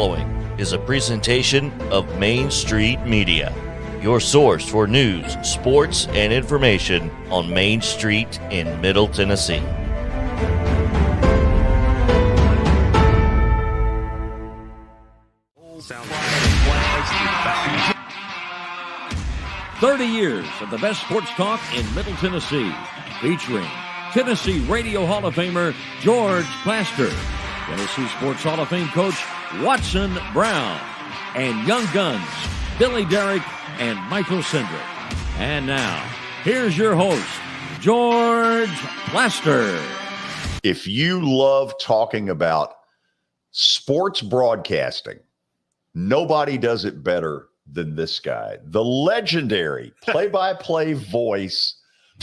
following is a presentation of Main Street Media, your source for news, sports, and information on Main Street in Middle Tennessee. Flags. 30 years of the best sports talk in Middle Tennessee, featuring Tennessee Radio Hall of Famer George Plaster, Tennessee Sports Hall of Fame coach Watson Brown, and Young Guns Billy Derrick and Michael Cindric. And now, here's your host, George Plaster. If you love talking about sports broadcasting, nobody does it better than this guy. The legendary play-by-play voice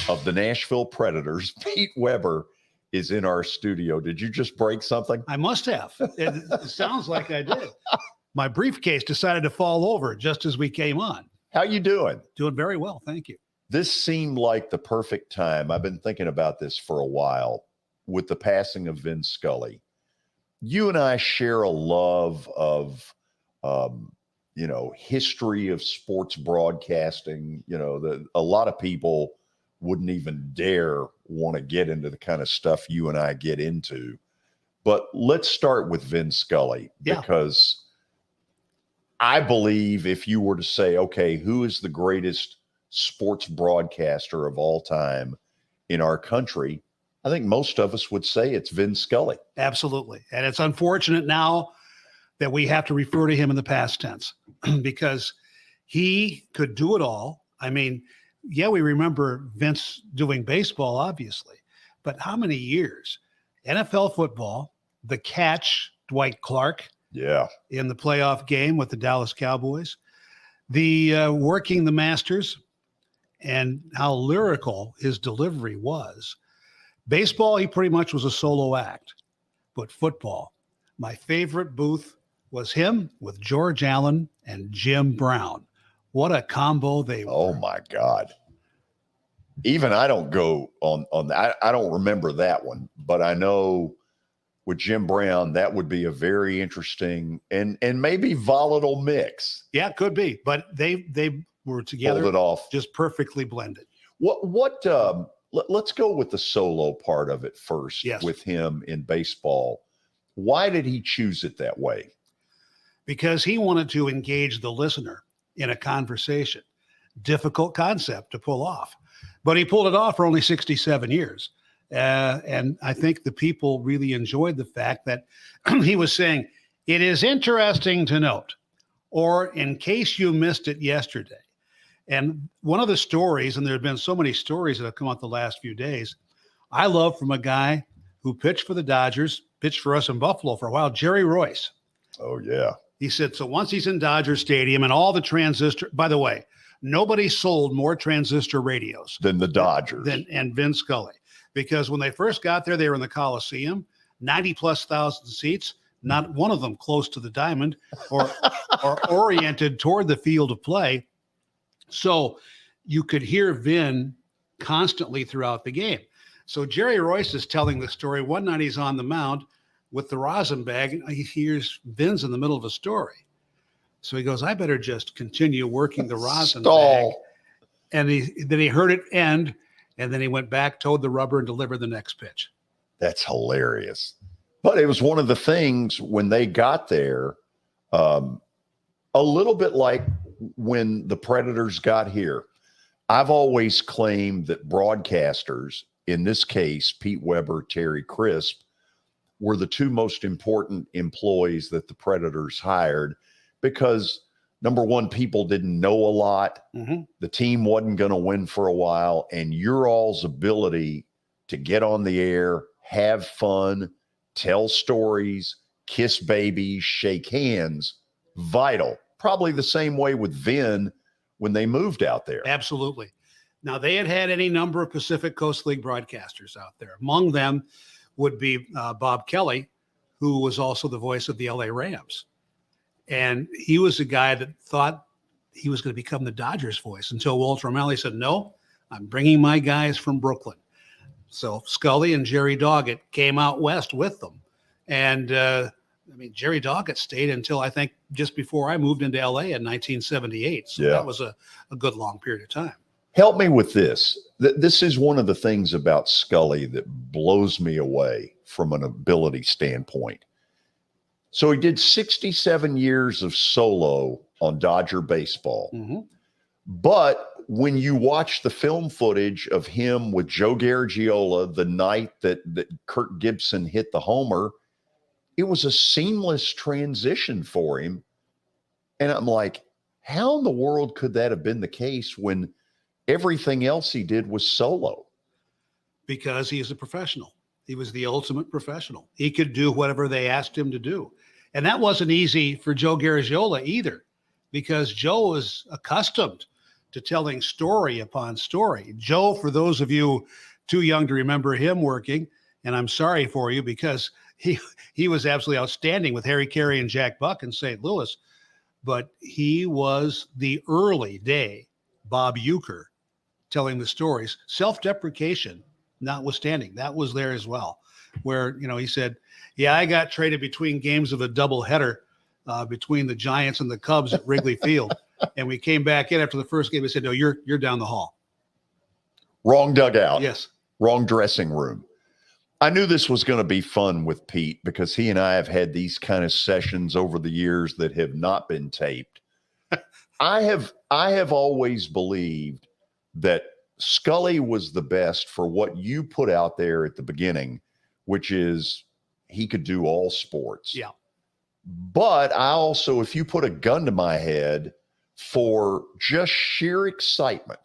of the Nashville Predators, Pete Weber, is in our studio. Did you just break something? I must have. It sounds like I did. My briefcase decided to fall over just as we came on. How you doing? Doing very well, thank you. This seemed like the perfect time. I've been thinking about this for a while with the passing of Vin Scully. You and I share a love of history of sports broadcasting. A lot of people wouldn't even dare want to get into the kind of stuff you and I get into. But let's start with Vin Scully, because I believe if you were to say, okay, who is the greatest sports broadcaster of all time in our country, I think most of us would say it's Vin Scully. Absolutely. And it's unfortunate now that we have to refer to him in the past tense because he could do it all. I mean, yeah, we remember Vince doing baseball, obviously, but how many years? NFL football, the catch, Dwight Clark, in the playoff game with the Dallas Cowboys, the working the Masters, and how lyrical his delivery was. Baseball, he pretty much was a solo act, but football, my favorite booth was him with George Allen and Jim Brown. What a combo they were. Oh, my God. Even I don't go on that. I don't remember that one, but I know with Jim Brown, that would be a very interesting and maybe volatile mix. Yeah, it could be, but they were together. Pulled it off. Just perfectly blended. Let's go with the solo part of it first. Yes. With him in baseball. Why did he choose it that way? Because he wanted to engage the listener in a conversation. Difficult concept to pull off, but he pulled it off for only 67 years. And I think the people really enjoyed the fact that he was saying, it is interesting to note, or in case you missed it yesterday. And one of the stories, and there have been so many stories that have come out the last few days, I love from a guy who pitched for the Dodgers, pitched for us in Buffalo for a while, Jerry Royce. Oh, yeah. He said, so once he's in Dodger Stadium and all the transistor, by the way, nobody sold more transistor radios than the Dodgers and Vin Scully, because when they first got there, they were in the Coliseum, 90,000+ seats, not one of them close to the diamond or oriented toward the field of play. So you could hear Vin constantly throughout the game. So Jerry Royce is telling the story. One night he's on the mound with the rosin bag, and he hears Vin's in the middle of a story. So he goes, I better just continue working the rosin bag. And then he heard it end, and then he went back, towed the rubber, and delivered the next pitch. That's hilarious. But it was one of the things when they got there, a little bit like when the Predators got here. I've always claimed that broadcasters, in this case, Pete Weber, Terry Crisp, were the two most important employees that the Predators hired because, number one, people didn't know a lot. Mm-hmm. The team wasn't going to win for a while. And your all's ability to get on the air, have fun, tell stories, kiss babies, shake hands, vital. Probably the same way with Vin when they moved out there. Absolutely. Now, they had any number of Pacific Coast League broadcasters out there. Among them would be Bob Kelly, who was also the voice of the LA Rams. And he was a guy that thought he was going to become the Dodgers voice until Walter O'Malley said, no, I'm bringing my guys from Brooklyn. So Scully and Jerry Doggett came out west with them. And I mean, Jerry Doggett stayed until I think just before I moved into LA in 1978. So that was a good long period of time. Help me with this. This is one of the things about Scully that blows me away from an ability standpoint. So he did 67 years of solo on Dodger baseball. Mm-hmm. But when you watch the film footage of him with Joe Garagiola the night that Kirk Gibson hit the homer, it was a seamless transition for him. And I'm like, how in the world could that have been the case when everything else he did was solo? Because he is a professional. He was the ultimate professional. He could do whatever they asked him to do. And that wasn't easy for Joe Garagiola either, because Joe was accustomed to telling story upon story. Joe, for those of you too young to remember him working, and I'm sorry for you, because he was absolutely outstanding with Harry Carey and Jack Buck in St. Louis, but he was the early day Bob Uecker telling the stories, self-deprecation notwithstanding. That was there as well, where, he said, yeah, I got traded between games of a doubleheader between the Giants and the Cubs at Wrigley Field. And we came back in after the first game. They said, no, you're down the hall. Wrong dugout. Yes. Wrong dressing room. I knew this was going to be fun with Pete because he and I have had these kind of sessions over the years that have not been taped. I have always believed that Scully was the best for what you put out there at the beginning, which is he could do all sports. Yeah. But I also, if you put a gun to my head for just sheer excitement,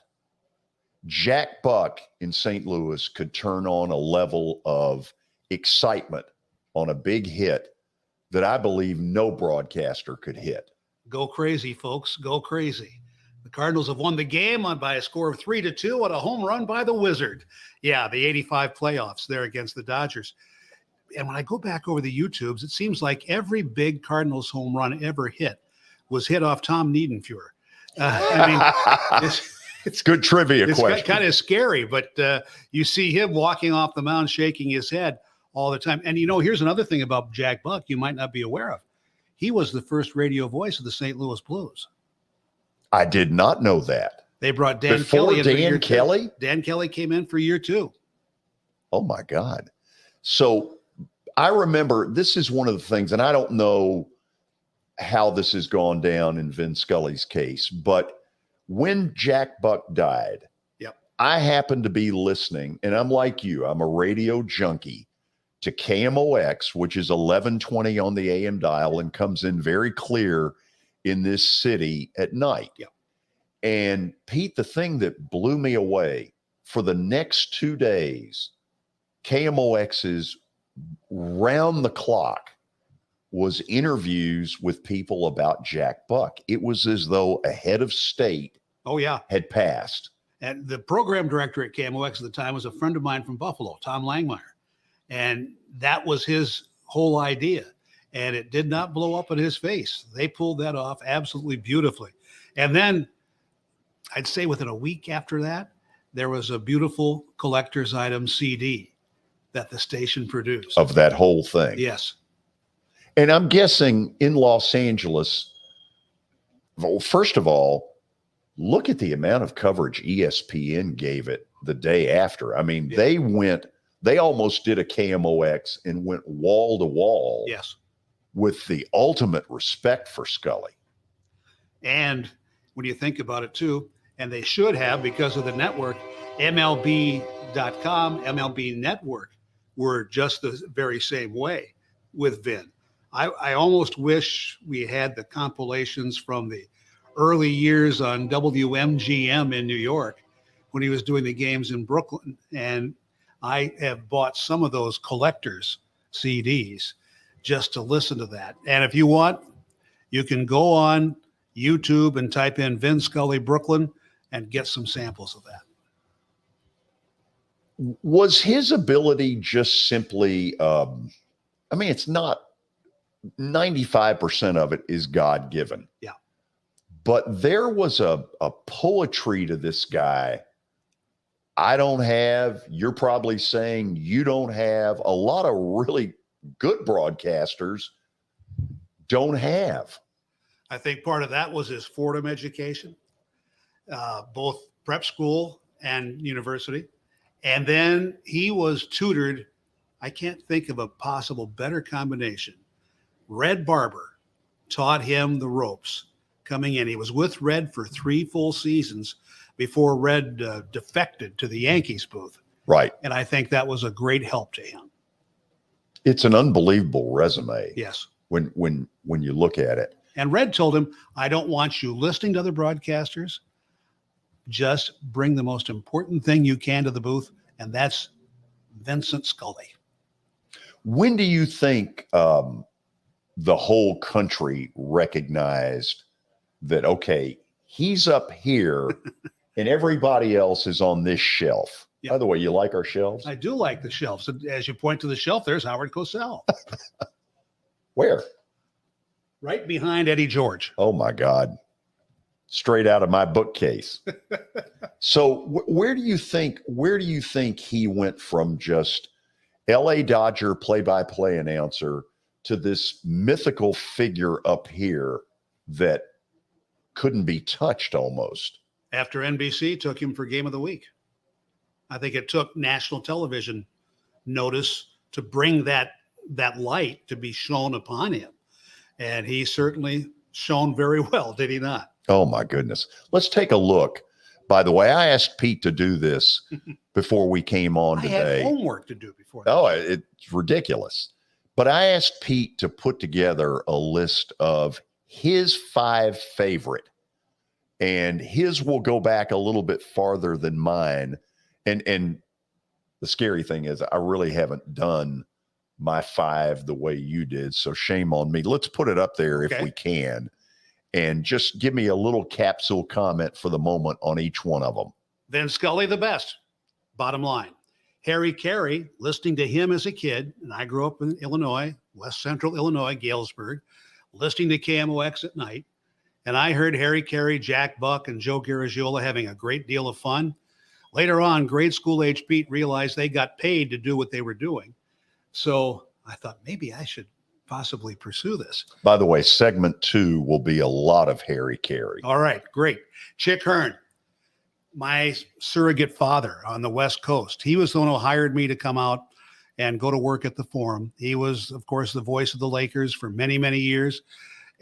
Jack Buck in St. Louis could turn on a level of excitement on a big hit that I believe no broadcaster could hit. Go crazy, folks. Go crazy. The Cardinals have won the game by a score of 3-2 on a home run by the Wizard. Yeah, the 85 playoffs there against the Dodgers. And when I go back over the YouTubes, it seems like every big Cardinals home run ever hit was hit off Tom Niedenfuhr. It's good trivia question. It's kind of scary, but you see him walking off the mound, shaking his head all the time. And, here's another thing about Jack Buck you might not be aware of. He was the first radio voice of the St. Louis Blues. I did not know that. They brought Dan Kelly in for year Kelly? 2. Dan Kelly came in for year 2. Oh, my God. So I remember this is one of the things, and I don't know how this has gone down in Vin Scully's case, but when Jack Buck died, I happened to be listening, and I'm like you, I'm a radio junkie, to KMOX, which is 1120 on the AM dial and comes in very clear in this city at night. Yeah. And Pete, the thing that blew me away for the next 2 days, KMOX's round the clock was interviews with people about Jack Buck. It was as though a head of state had passed. And the program director at KMOX at the time was a friend of mine from Buffalo, Tom Langmeyer. And that was his whole idea. And it did not blow up in his face. They pulled that off absolutely beautifully. And then I'd say within a week after that, there was a beautiful collector's item CD that the station produced. Of that whole thing. Yes. And I'm guessing in Los Angeles, well, first of all, look at the amount of coverage ESPN gave it the day after. I mean, they almost did a KMOX and went wall to wall. Yes. With the ultimate respect for Scully. And when you think about it too, and they should have because of the network, MLB.com, MLB Network were just the very same way with Vin. I almost wish we had the compilations from the early years on WMGM in New York when he was doing the games in Brooklyn. And I have bought some of those collectors CDs just to listen to that. And if you want, you can go on YouTube and type in Vin Scully Brooklyn and get some samples of that. Was his ability just simply, it's not 95% of it is God-given. Yeah. But there was a poetry to this guy I don't have, you're probably saying you don't have. A lot of really good broadcasters don't have. I think part of that was his Fordham education, both prep school and university. And then he was tutored. I can't think of a possible better combination. Red Barber taught him the ropes coming in. He was with Red for 3 full seasons before Red defected to the Yankees booth. Right. And I think that was a great help to him. It's an unbelievable resume. Yes. When you look at it. And Red told him, I don't want you listening to other broadcasters. Just bring the most important thing you can to the booth, and that's Vincent Scully. When do you think the whole country recognized that, okay, he's up here and everybody else is on this shelf? Yep. By the way, you like our shelves? I do like the shelves. As you point to the shelf, there's Howard Cosell. Where? Right behind Eddie George. Oh, my God. Straight out of my bookcase. So where do you think he went from just LA Dodger play-by-play announcer to this mythical figure up here that couldn't be touched almost? After NBC took him for Game of the Week. I think it took national television notice to bring that light to be shown upon him. And he certainly shone very well, did he not? Oh, my goodness. Let's take a look. By the way, I asked Pete to do this before we came on today. I had homework to do before. Oh, it's ridiculous. But I asked Pete to put together a list of his 5 favorite. And his will go back a little bit farther than mine. And the scary thing is I really haven't done my 5 the way you did. So shame on me. Let's put it up there if we can. And just give me a little capsule comment for the moment on each one of them. Vin Scully, the best. Bottom line. Harry Carey, listening to him as a kid, and I grew up in Illinois, West Central Illinois, Galesburg, listening to KMOX at night. And I heard Harry Carey, Jack Buck, and Joe Garagiola having a great deal of fun. Later on, grade school age Pete realized they got paid to do what they were doing. So I thought maybe I should possibly pursue this. By the way, segment 2 will be a lot of Harry Carey. All right, great. Chick Hearn, my surrogate father on the West Coast. He was the one who hired me to come out and go to work at the Forum. He was, of course, the voice of the Lakers for many, many years,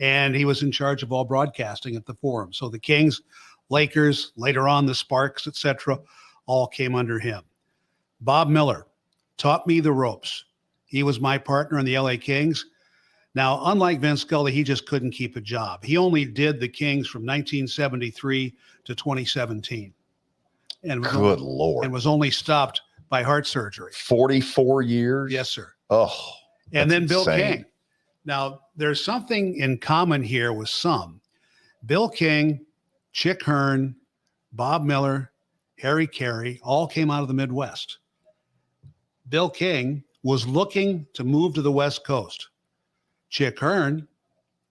and he was in charge of all broadcasting at the Forum. So the Kings, Lakers, later on the Sparks, etc., all came under him. Bob Miller taught me the ropes. He was my partner in the LA Kings. Now, unlike Vin Scully, he just couldn't keep a job. He only did the Kings from 1973 to 2017. And Good Lord. And was only stopped by heart surgery. 44 years? Yes, sir. Oh. And then Bill insane. King. Now, there's something in common here with some. Bill King, Chick Hearn, Bob Miller, Harry Carey all came out of the Midwest. Bill King was looking to move to the West Coast. Chick Hearn,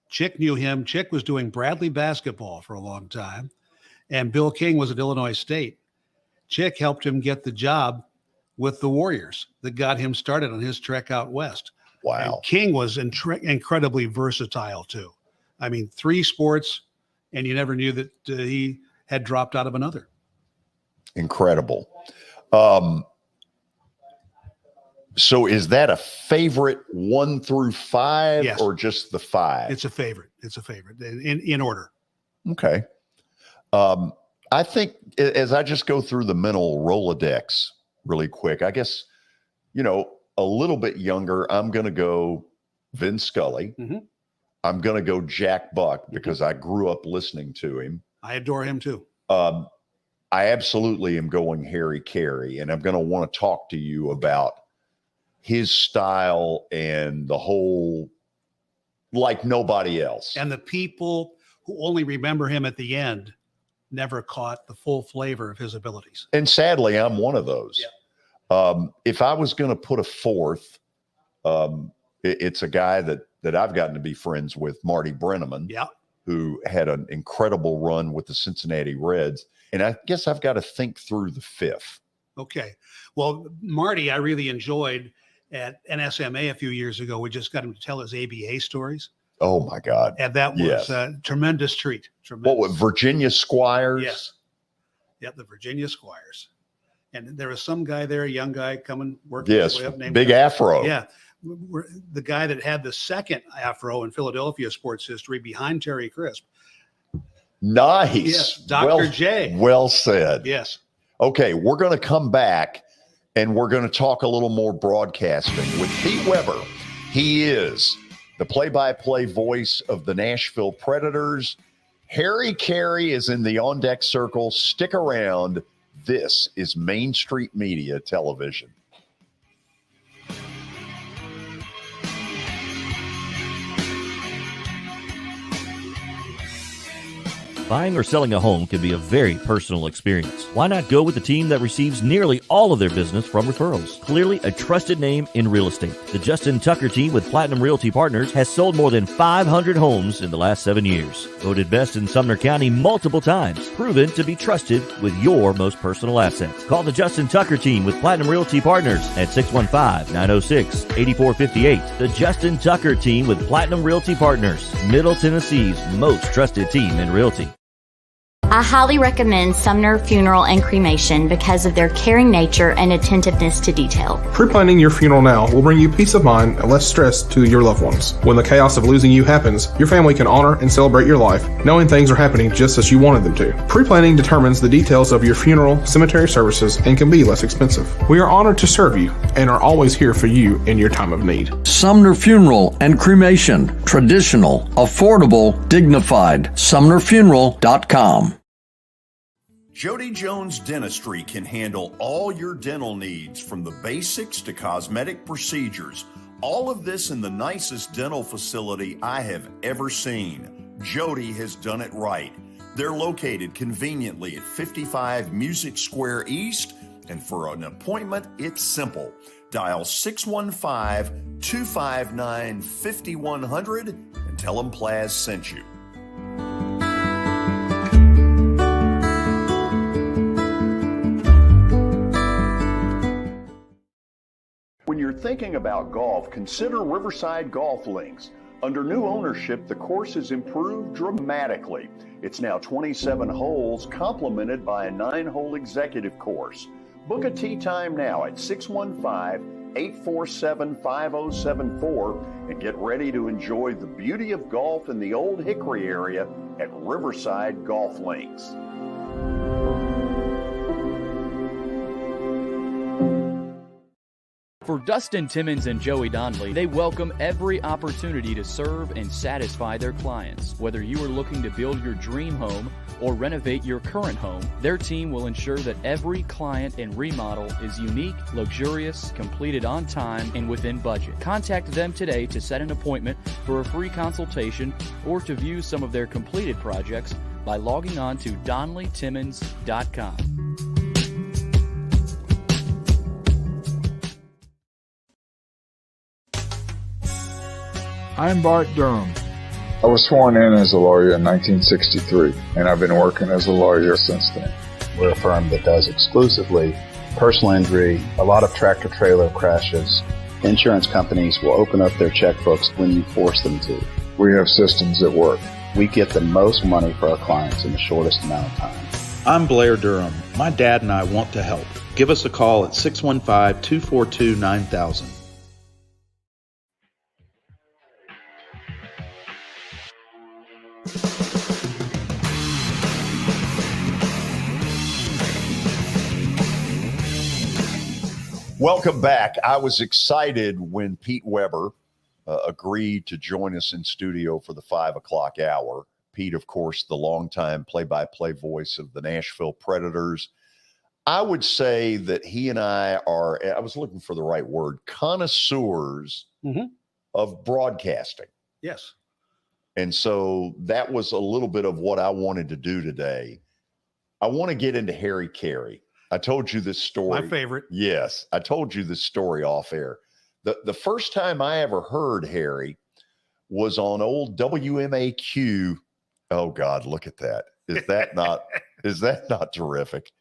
Chick knew him. Chick was doing Bradley basketball for a long time, and Bill King was at Illinois State. Chick helped him get the job with the Warriors that got him started on his trek out west. Wow. And King was incredibly versatile, too. I mean, 3 sports, and you never knew that he had dropped out of another. Incredible. So is that a favorite 1 through 5 Yes. or just the 5? It's a favorite. It's a favorite in order. Okay. I think as I just go through the mental Rolodex really quick, I guess, a little bit younger, I'm going to go Vin Scully. Mm-hmm. I'm going to go Jack Buck because I grew up listening to him. I adore him too. I absolutely am going Harry Carey, and I'm going to want to talk to you about his style and the whole, like nobody else. And the people who only remember him at the end never caught the full flavor of his abilities. And sadly, I'm one of those. Yeah. If I was going to put a 4th, it's a guy that I've gotten to be friends with, Marty Brennaman, who had an incredible run with the Cincinnati Reds. And I guess I've got to think through the 5th. Okay. Well, Marty, I really enjoyed at NSMA a few years ago. We just got him to tell his ABA stories. Oh my God. And that was Yes. a tremendous treat. What was Virginia Squires? Yes. Yep, the Virginia Squires. And there was some guy there, a young guy coming working Yes. his way up named Big Afro. Yeah. The guy that had the second afro in Philadelphia sports history behind Terry Crisp. Nice. Yes. Dr. J. Well said. Yes. Okay, we're going to come back and we're going to talk a little more broadcasting with Pete Weber. He is the play-by-play voice of the Nashville Predators. Harry Carey is in the on-deck circle. Stick around. This is Main Street Media Television. Buying or selling a home can be a very personal experience. Why not go with the team that receives nearly all of their business from referrals? Clearly a trusted name in real estate. The Justin Tucker team with Platinum Realty Partners has sold more than 500 homes in the last 7 years. Voted best in Sumner County multiple times. Proven to be trusted with your most personal assets. Call the Justin Tucker team with Platinum Realty Partners at 615-906-8458. The Justin Tucker team with Platinum Realty Partners, Middle Tennessee's most trusted team in realty. I highly recommend Sumner Funeral and Cremation because of their caring nature and attentiveness to detail. Pre-planning your funeral now will bring you peace of mind and less stress to your loved ones. When the chaos of losing you happens, your family can honor and celebrate your life, knowing things are happening just as you wanted them to. Pre-planning determines the details of your funeral, cemetery services, and can be less expensive. We are honored to serve you and are always here for you in your time of need. Sumner Funeral and Cremation. Traditional, affordable, dignified. SumnerFuneral.com. Jody Jones Dentistry can handle all your dental needs, from the basics to cosmetic procedures. All of this in the nicest dental facility I have ever seen. Jody has done it right. They're located conveniently at 55 Music Square East, and for an appointment, it's simple. Dial 615-259-5100 and tell them Plaz sent you. When you're thinking about golf, consider Riverside Golf Links. Under new ownership, the course has improved dramatically. It's now 27 holes, complemented by a 9-hole executive course. Book a tee time now at 615-847-5074 and get ready to enjoy the beauty of golf in the Old Hickory area at Riverside Golf Links. For Dustin Timmons and Joey Donnelly, they welcome every opportunity to serve and satisfy their clients. Whether you are looking to build your dream home or renovate your current home, their team will ensure that every client and remodel is unique, luxurious, completed on time, and within budget. Contact them today to set an appointment for a free consultation or to view some of their completed projects by logging on to DonnellyTimmons.com. I'm Bart Durham. I was sworn in as a lawyer in 1963, and I've been working as a lawyer since then. We're a firm that does exclusively personal injury, a lot of tractor-trailer crashes. Insurance companies will open up their checkbooks when you force them to. We have systems that work. We get the most money for our clients in the shortest amount of time. I'm Blair Durham. My dad and I want to help. Give us a call at 615-242-9000. Welcome back. I was excited when Pete Weber agreed to join us in studio for the 5 o'clock hour. Pete, of course, the longtime play-by-play voice of the Nashville Predators. I would say that he and I are, I was looking for the right word, connoisseurs of broadcasting. Yes. And so that was a little bit of what I wanted to do today. I want to get into Harry Carey. I told you this story. My favorite. Yes. I told you this story off air. The first time I ever heard Harry was on old WMAQ. Oh God, look at that. Is that not terrific?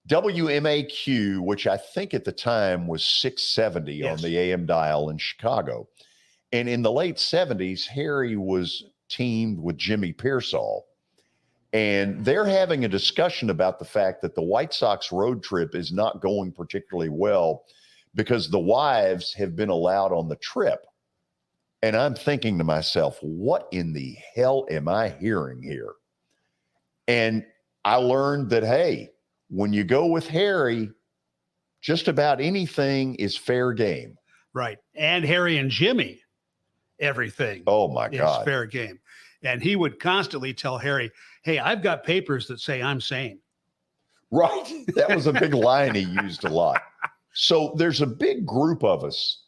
WMAQ, which I think at the time was 670 on the AM dial in Chicago. And in the late 70s, Harry was teamed with Jimmy Pearsall. And they're having a discussion about the fact that the White Sox road trip is not going particularly well because the wives have been allowed on the trip. And I'm thinking to myself, what in the hell am I hearing here? And I learned that, hey, when you go with Harry, just about anything is fair game. Right. And Harry and Jimmy, everything is fair game. And he would constantly tell Harry, hey, I've got papers that say I'm sane. Right. That was a big line he used a lot. So there's a big group of us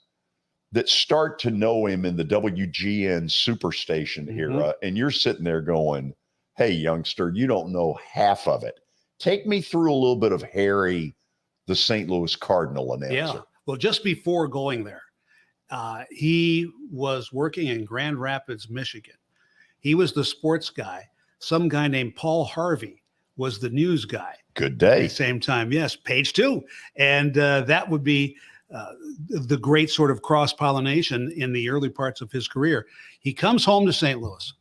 that start to know him in the WGN Superstation era. And you're sitting there going, hey, youngster, you don't know half of it. Take me through a little bit of Harry, the St. Louis Cardinal announcer. Yeah. Well, just before going there, he was working in Grand Rapids, Michigan. He was the sports guy. Some guy named Paul Harvey was the news guy. Good day. At the same time, yes, page 2. And that would be the great sort of cross-pollination in the early parts of his career. He comes home to St. Louis,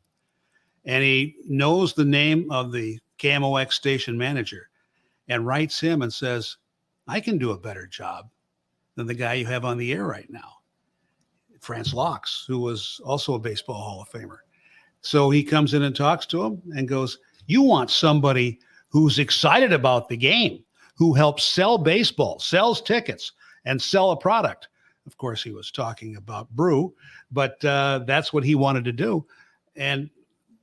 and he knows the name of the KMOX station manager and writes him and says, I can do a better job than the guy you have on the air right now, France Laux, who was also a Baseball Hall of Famer. So he comes in and talks to him and goes, you want somebody who's excited about the game, who helps sell baseball, sells tickets, and sell a product. Of course, he was talking about brew, but that's what he wanted to do. And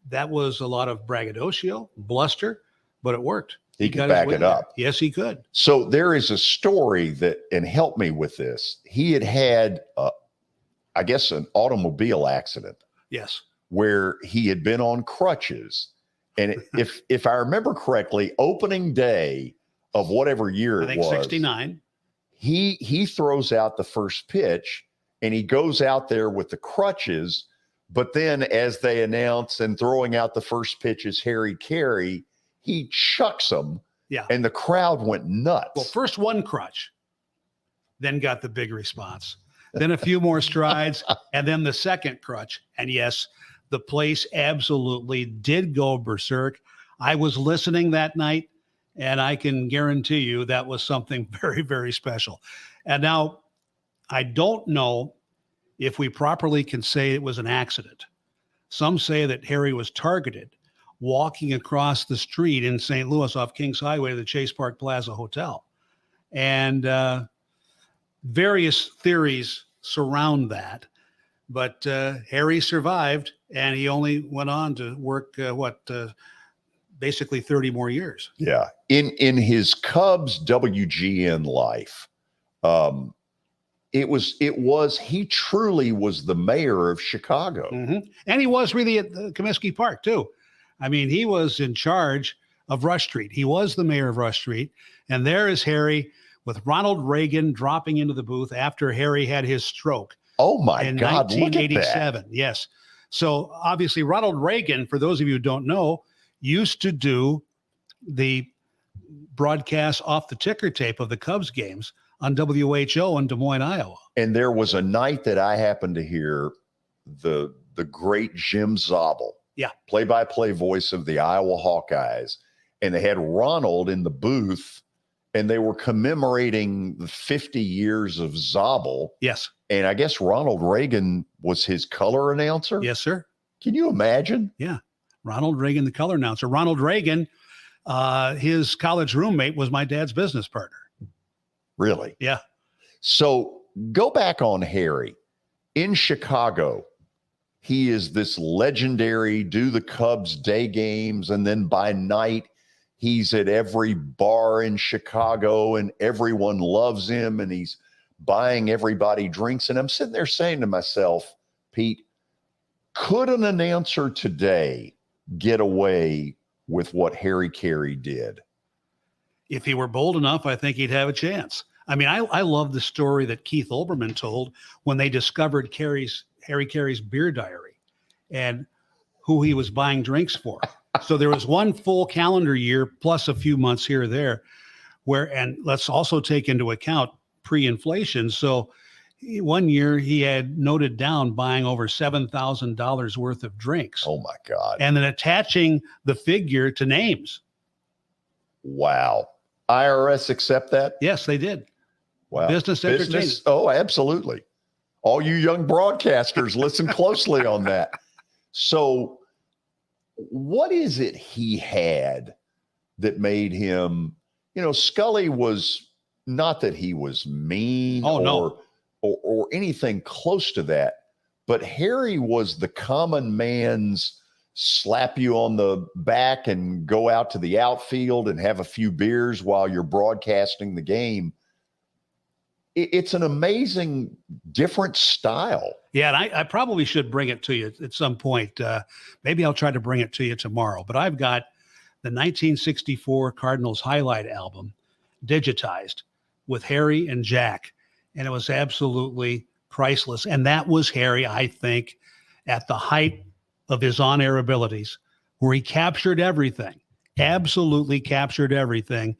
that was a lot of braggadocio, bluster, but it worked. He could back it up. Yes, he could. So there is a story that, and help me with this. He had I guess, an automobile accident. Yes. Where he had been on crutches. And if I remember correctly, opening day of whatever year I think 69. He throws out the first pitch and he goes out there with the crutches. But then as they announce and throwing out the first pitch is Harry Carey, he chucks them. Yeah. And the crowd went nuts. Well, first one crutch, then got the big response. Then a few more strides, and then the second crutch. And yes, the place absolutely did go berserk. I was listening that night, and I can guarantee you that was something very, very special. And now, I don't know if we properly can say it was an accident. Some say that Harry was targeted walking across the street in St. Louis off Kings Highway to the Chase Park Plaza Hotel. And various theories surround that. But Harry survived, and he only went on to work, basically 30 more years. Yeah. In his Cubs WGN life, he truly was the mayor of Chicago. Mm-hmm. And he was really at Comiskey Park, too. I mean, he was in charge of Rush Street. He was the mayor of Rush Street. And there is Harry with Ronald Reagan dropping into the booth after Harry had his stroke. Oh, my God. 1987. Yes. So obviously, Ronald Reagan, for those of you who don't know, used to do the broadcast off the ticker tape of the Cubs games on WHO in Des Moines, Iowa. And there was a night that I happened to hear the great Jim Zabel, play-by-play voice of the Iowa Hawkeyes, and they had Ronald in the booth, and they were commemorating the 50 years of Zabel. Yes. And I guess Ronald Reagan was his color announcer. Yes, sir. Can you imagine? Yeah. Ronald Reagan, the color announcer. Ronald Reagan, his college roommate was my dad's business partner. Really? Yeah. So go back on Harry. In Chicago, he is this legendary, do the Cubs day games, and then by night, he's at every bar in Chicago and everyone loves him and he's buying everybody drinks. And I'm sitting there saying to myself, Pete, could an announcer today get away with what Harry Carey did? If he were bold enough, I think he'd have a chance. I mean, I love the story that Keith Olbermann told when they discovered Harry Carey's beer diary and who he was buying drinks for. So there was one full calendar year plus a few months here or there and let's also take into account pre-inflation. So one year he had noted down buying over $7,000 worth of drinks. Oh my God. And then attaching the figure to names. Wow. IRS accept that? Yes, they did. Wow. Business entertainment. Oh, absolutely. All you young broadcasters, listen closely on that. So what is it he had that made him, Scully was not that he was mean or anything close to that, but Harry was the common man's slap you on the back and go out to the outfield and have a few beers while you're broadcasting the game. It's an amazing, different style. Yeah, and I probably should bring it to you at some point. Maybe I'll try to bring it to you tomorrow. But I've got the 1964 Cardinals highlight album digitized with Harry and Jack, and it was absolutely priceless. And that was Harry, I think, at the height of his on-air abilities, where he captured everything, absolutely captured everything.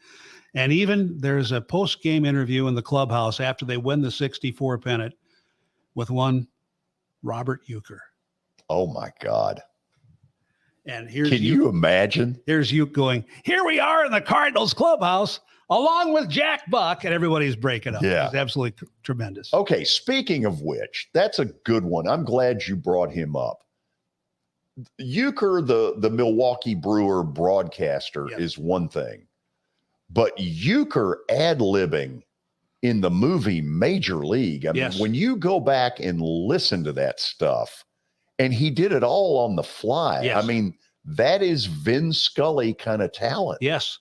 And even there's a post-game interview in the clubhouse after they win the 64 pennant with one Robert Euchre. Oh my God. And here's Can you imagine? Here's Euchre going, here we are in the Cardinals clubhouse, along with Jack Buck, and everybody's breaking up. Yeah. It's absolutely tremendous. Okay, speaking of which, that's a good one. I'm glad you brought him up. Euchre, the Milwaukee Brewer broadcaster, is one thing. But Euchre ad-libbing in the movie Major League, I mean, when you go back and listen to that stuff, and he did it all on the fly. Yes. I mean, that is Vin Scully kind of talent. Yes.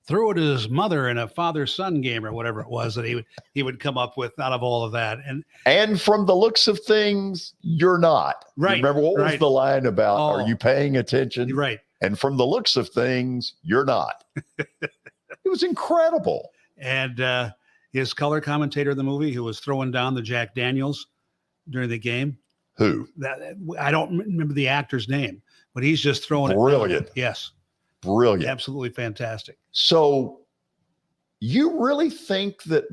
Threw it to his mother in a father-son game or whatever it was that he would come up with out of all of that. And from the looks of things, you're not. Right. Remember, what was the line about, are you paying attention? Right. And from the looks of things, you're not. It was incredible. And his color commentator in the movie, who was throwing down the Jack Daniels during the game. Who? I don't remember the actor's name, but he's just throwing it. Brilliant. Yes. Brilliant. Absolutely fantastic. So you really think that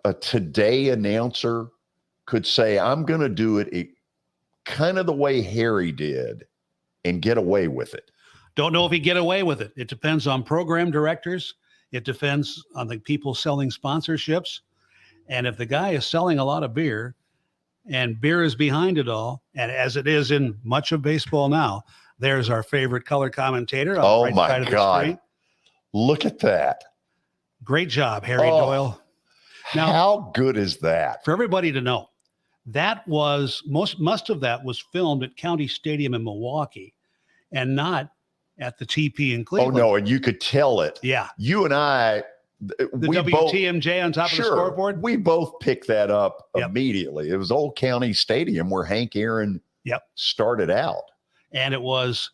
a today announcer could say, I'm going to do it kind of the way Harry did and get away with it? Don't know if he'd get away with it. It depends on program directors. It depends on the people selling sponsorships. And if the guy is selling a lot of beer and beer is behind it all, and as it is in much of baseball now, there's our favorite color commentator on the right side of the screen. Look at that. Great job, Harry Doyle. Now, how good is that? For everybody to know, that was most of that was filmed at County Stadium in Milwaukee and not at the TP in Cleveland. Oh, no, and you could tell it. Yeah. You and I, the WTMJ on top of the scoreboard? We both picked that up immediately. It was Old County Stadium where Hank Aaron started out. And it was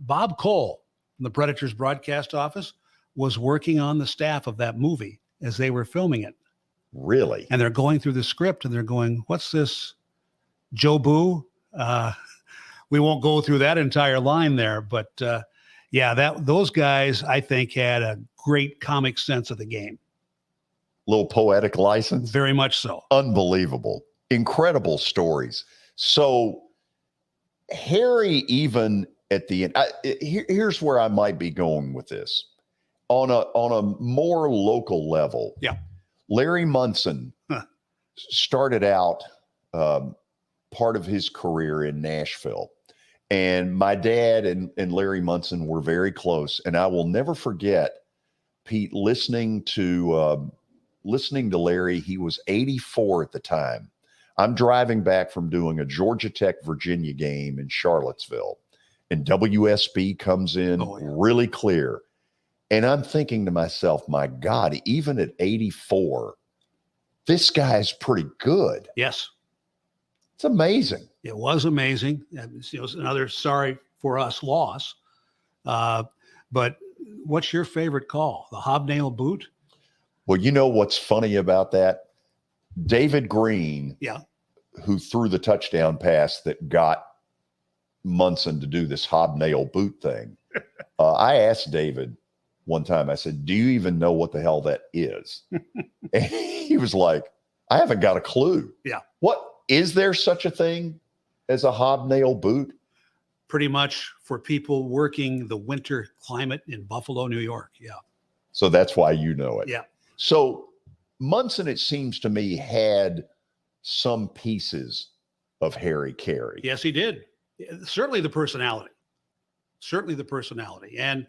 Bob Cole from the Predators broadcast office was working on the staff of that movie as they were filming it. Really? And they're going through the script and they're going, what's this? Joe Boo? We won't go through that entire line there, but those guys, I think, had a great comic sense of the game. Little poetic license. Very much so. Unbelievable. Incredible stories. So Harry, even at the end, here's where I might be going with this. On a more local level, Larry Munson started out part of his career in Nashville. And my dad and Larry Munson were very close. And I will never forget, Pete, listening to Larry. He was 84 at the time. I'm driving back from doing a Georgia Tech, Virginia game in Charlottesville. And WSB comes in really clear. And I'm thinking to myself, my God, even at 84, this guy's pretty good. Yes. It's amazing. It was amazing. It was another sorry for us loss. But what's your favorite call? The Hobnail Boot? Well, you know what's funny about that? David Green, who threw the touchdown pass that got Munson to do this Hobnail Boot thing. I asked David one time, I said, do you even know what the hell that is? And he was like, I haven't got a clue. Yeah. What is there such a thing as a hobnail boot? Pretty much for people working the winter climate in Buffalo, New York. Yeah. So that's why you know it. Yeah. So Munson, it seems to me, had some pieces of Harry Carey. Yes, he did. Certainly the personality. And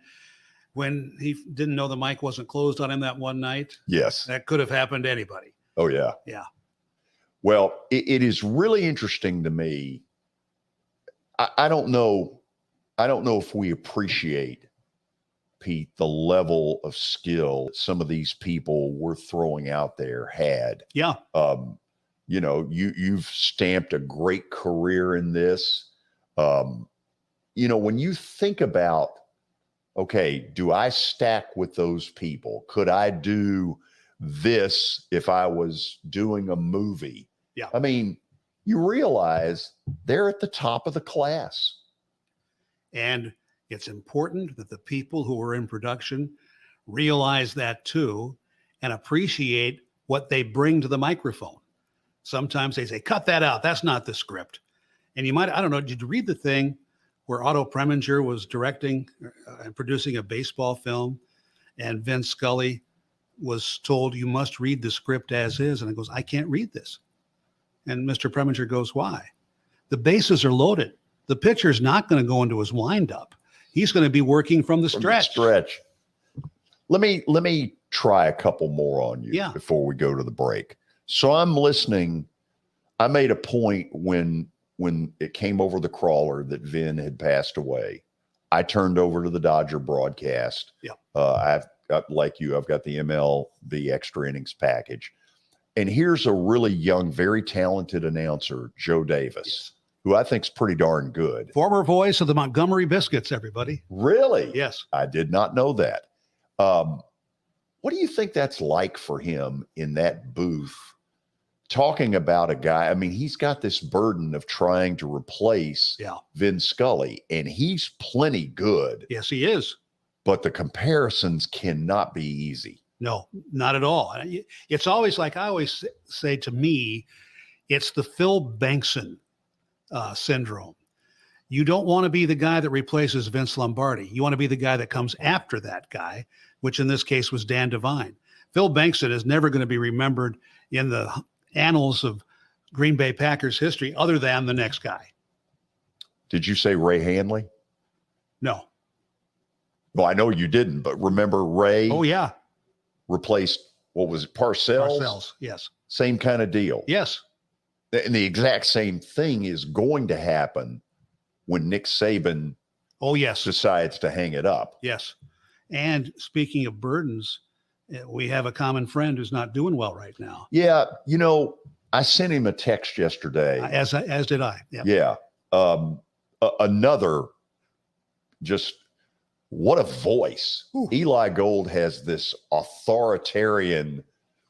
when he didn't know the mic wasn't closed on him that one night, Yes. that could have happened to anybody. Oh, yeah. Yeah. Well, it is really interesting to me. I don't know. I don't know if we appreciate, Pete, the level of skill that some of these people we're throwing out there had. Yeah. You know, you've stamped a great career in this. You know, when you think about, okay, do I stack with those people? Could I do this if I was doing a movie? Yeah. I mean, you realize they're at the top of the class. And it's important that the people who are in production realize that too and appreciate what they bring to the microphone. Sometimes they say, cut that out. That's not the script. And you might, I don't know, did you read the thing where Otto Preminger was directing and producing a baseball film and Vin Scully was told, you must read the script as is. And he goes, I can't read this. And Mr. Preminger goes, why? The bases are loaded. The pitcher's not going to go into his windup. He's going to be working from the stretch. Let me try a couple more on you before we go to the break. So I'm listening. I made a point when it came over the crawler that Vin had passed away. I turned over to the Dodger broadcast. Yeah. I've got, like you, I've got the MLB extra innings package. And here's a really young, very talented announcer, Joe Davis, who I think is pretty darn good. Former voice of the Montgomery Biscuits, everybody. Really? Yes. I did not know that. What do you think that's like for him in that booth, talking about a guy? I mean, he's got this burden of trying to replace Vin Scully, and he's plenty good. Yes, he is. But the comparisons cannot be easy. No, not at all. It's always like I always say, to me, it's the Phil Bankson syndrome. You don't want to be the guy that replaces Vince Lombardi. You want to be the guy that comes after that guy, which in this case was Dan Devine. Phil Bankson is never going to be remembered in the annals of Green Bay Packers history other than the next guy. Did you say Ray Hanley? No. Well, I know you didn't, but remember Ray? Oh, yeah. Replaced, what was it, Parcells? Parcells, yes. Same kind of deal. Yes. And the exact same thing is going to happen when Nick Saban decides to hang it up. Yes. And speaking of burdens, we have a common friend who's not doing well right now. Yeah. You know, I sent him a text yesterday. As did I. Yep. Yeah. Another, just what a voice. Ooh. Eli Gold has this authoritarian,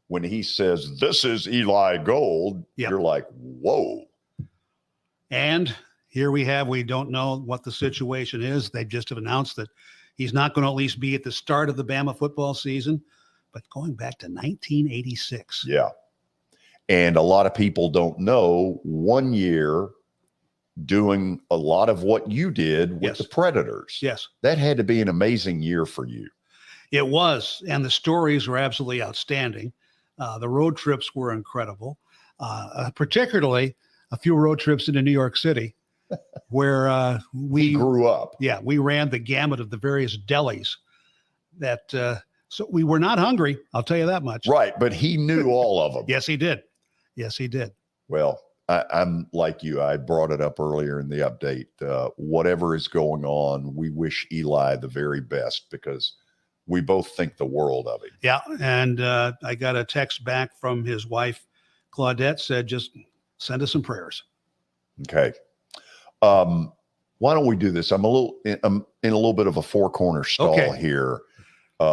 when he says, this is Eli Gold, you're like, whoa. And here we don't know what the situation is. They just have announced that he's not going to at least be at the start of the Bama football season, but going back to 1986. Yeah. And a lot of people don't know, 1 year doing a lot of what you did with the Predators. Yes. That had to be an amazing year for you. It was. And the stories were absolutely outstanding. The road trips were incredible, particularly a few road trips into New York City where we grew up. Yeah. We ran the gamut of the various delis that, so we were not hungry. I'll tell you that much. Right. But he knew all of them. Yes, he did. Yes, he did. Well, I'm like you. I brought it up earlier in the update. Whatever is going on, we wish Eli the very best because we both think the world of him. Yeah. And I got a text back from his wife, Claudette, said, just send us some prayers. Okay. Why don't we do this? I'm in a little bit of a four-corner stall here.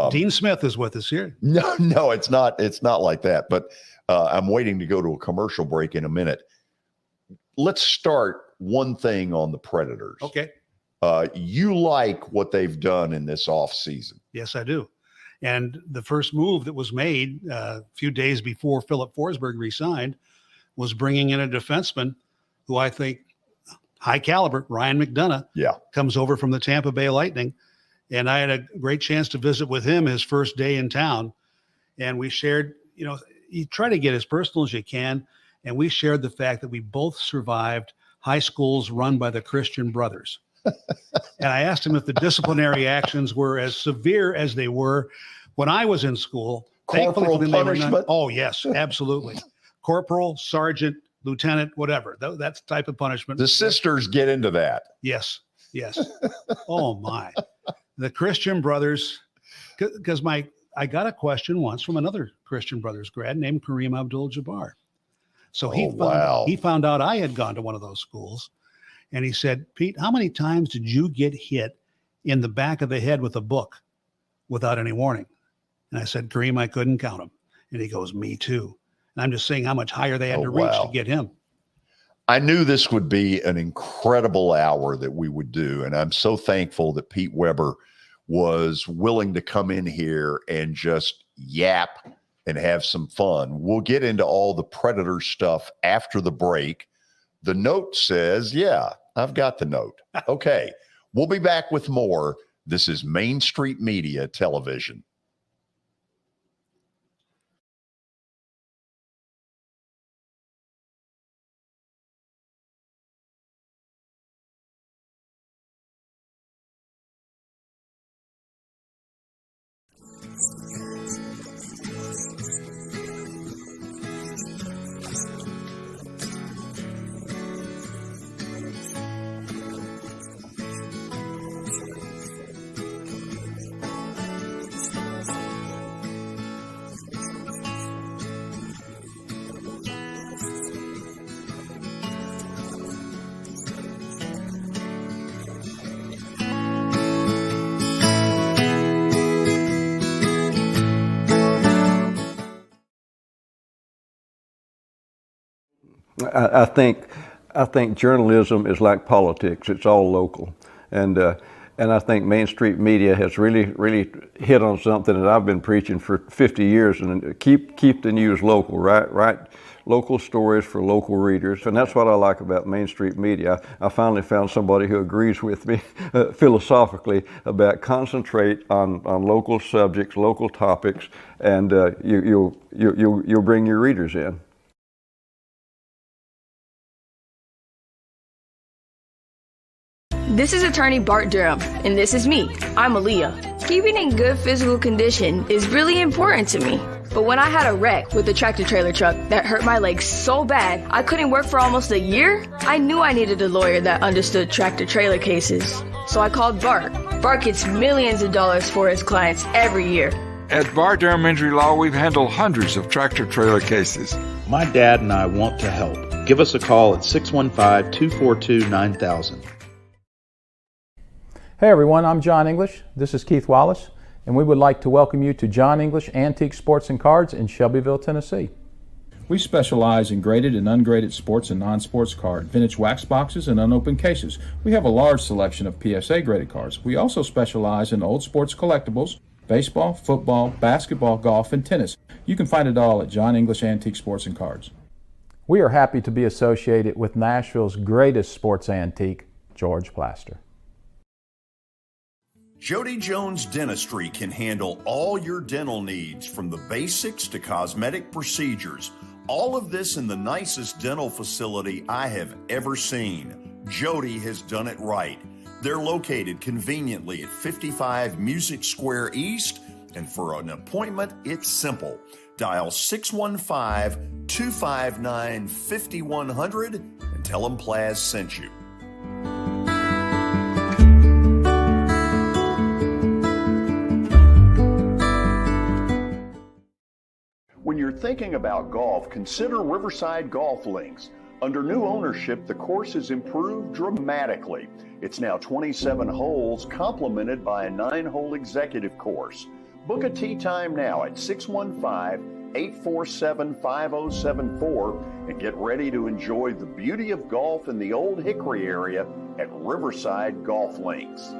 Dean Smith is with us here. No, it's not. It's not like that. But I'm waiting to go to a commercial break in a minute. Let's start one thing on the Predators. Okay. You like what they've done in this offseason. Yes, I do. And the first move that was made a few days before Philip Forsberg resigned was bringing in a defenseman who I think high caliber, Ryan McDonough, comes over from the Tampa Bay Lightning. And I had a great chance to visit with him his first day in town. And we shared, you try to get as personal as you can. And we shared the fact that we both survived high schools run by the Christian Brothers. And I asked him if the disciplinary actions were as severe as they were when I was in school. Corporal punishment? Oh, yes, absolutely. Corporal, sergeant, lieutenant, whatever. That's the type of punishment. The sisters get into that. Yes. Oh, my. The Christian Brothers, because I got a question once from another Christian Brothers grad named Kareem Abdul-Jabbar. So he found out I had gone to one of those schools, and he said, Pete, how many times did you get hit in the back of the head with a book without any warning? And I said, Kareem, I couldn't count them. And he goes, me too. And I'm just saying how much higher they had to reach to get him. I knew this would be an incredible hour that we would do. And I'm so thankful that Pete Weber was willing to come in here and just yap and have some fun. We'll get into all the Predator stuff after the break. The note says, yeah, I've got the note. Okay, we'll be back with more. This is Main Street Media Television. I think journalism is like politics. It's all local, and I think Main Street Media has really hit on something that I've been preaching for 50 years. And keep the news local, right? Local stories for local readers, and that's what I like about Main Street Media. I finally found somebody who agrees with me philosophically about concentrate on local subjects, local topics, and you'll bring your readers in. This is attorney Bart Durham, and this is me. I'm Aaliyah. Keeping in good physical condition is really important to me. But when I had a wreck with a tractor trailer truck that hurt my legs so bad I couldn't work for almost a year, I knew I needed a lawyer that understood tractor trailer cases. So I called Bart. Bart gets millions of dollars for his clients every year. At Bart Durham Injury Law, we've handled hundreds of tractor trailer cases. My dad and I want to help. Give us a call at 615-242-9000. Hey everyone, I'm John English. This is Keith Wallace, and we would like to welcome you to John English Antique Sports and Cards in Shelbyville, Tennessee. We specialize in graded and ungraded sports and non-sports cards, vintage wax boxes, and unopened cases. We have a large selection of PSA graded cards. We also specialize in old sports collectibles, baseball, football, basketball, golf, and tennis. You can find it all at John English Antique Sports and Cards. We are happy to be associated with Nashville's greatest sports antique, George Plaster. Jody Jones Dentistry can handle all your dental needs, from the basics to cosmetic procedures. All of this in the nicest dental facility I have ever seen. Jody has done it right. They're located conveniently at 55 Music Square East, and for an appointment, it's simple. Dial 615-259-5100 and tell them Plaz sent you. When you're thinking about golf, consider Riverside Golf Links. Under new ownership, the course has improved dramatically. It's now 27 holes, complemented by a 9-hole executive course. Book a tee time now at 615-847-5074 and get ready to enjoy the beauty of golf in the Old Hickory area at Riverside Golf Links.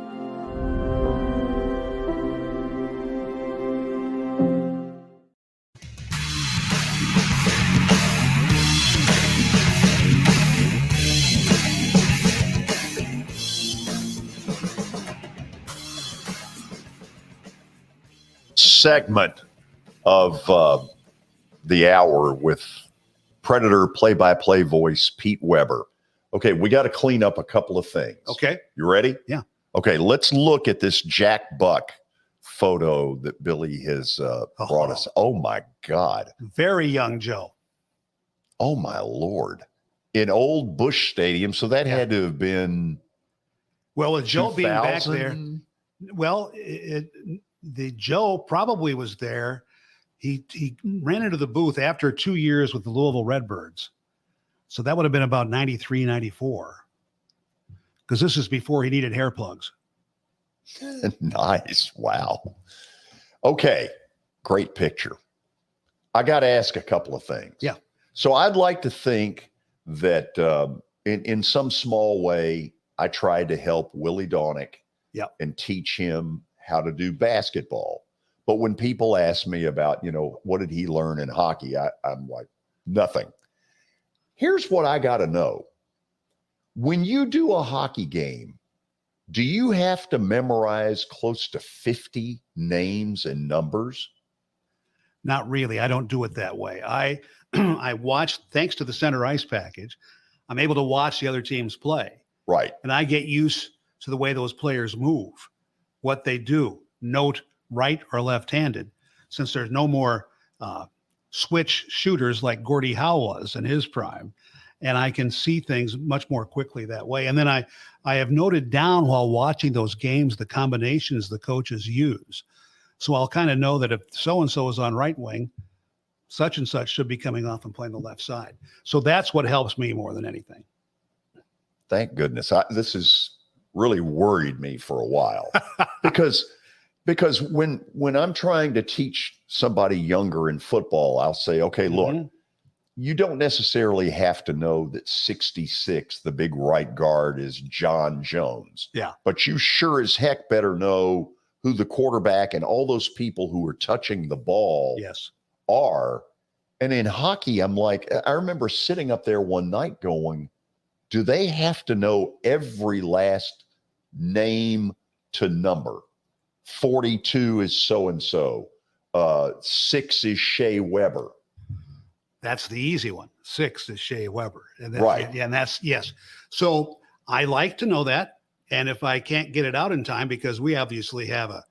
segment of the hour with Predator play-by-play voice Pete Weber. Okay, we got to clean up a couple of things. Okay. You ready? Yeah. Okay, let's look at this Jack Buck photo that Billy has brought us. Oh, my God. Very young Joe. Oh, my Lord. In old Busch Stadium, so that had to have been... Well, with Joe being back 2000? there, well, the Joe probably was there. He ran into the booth after 2 years with the Louisville Redbirds. So that would have been about 93, 94. Because this is before he needed hair plugs. Nice. Wow. Okay. Great picture. I got to ask a couple of things. Yeah. So I'd like to think that in some small way, I tried to help Willie Daunick and teach him how to do basketball. But when people ask me about, what did he learn in hockey? I'm like, nothing. Here's what I got to know. When you do a hockey game, do you have to memorize close to 50 names and numbers? Not really. I don't do it that way. I watch, thanks to the center ice package, I'm able to watch the other teams play. Right. And I get used to the way those players move, what they do, note right or left-handed, since there's no more switch shooters like Gordie Howe was in his prime. And I can see things much more quickly that way. And then I have noted down while watching those games the combinations the coaches use. So I'll kind of know that if so-and-so is on right wing, such and such should be coming off and playing the left side. So that's what helps me more than anything. Thank goodness. This has really worried me for a while because when I'm trying to teach somebody younger in football, I'll say, okay, look, you don't necessarily have to know that 66, the big right guard, is John Jones. Yeah. But you sure as heck better know who the quarterback and all those people who are touching the ball are. And in hockey, I'm like, I remember sitting up there one night going, do they have to know every last name to number? 42 is so-and-so. 6 is Shea Weber. That's the easy one. 6 is Shea Weber. And right. And that's, yes. So I like to know that. And if I can't get it out in time, because we obviously have a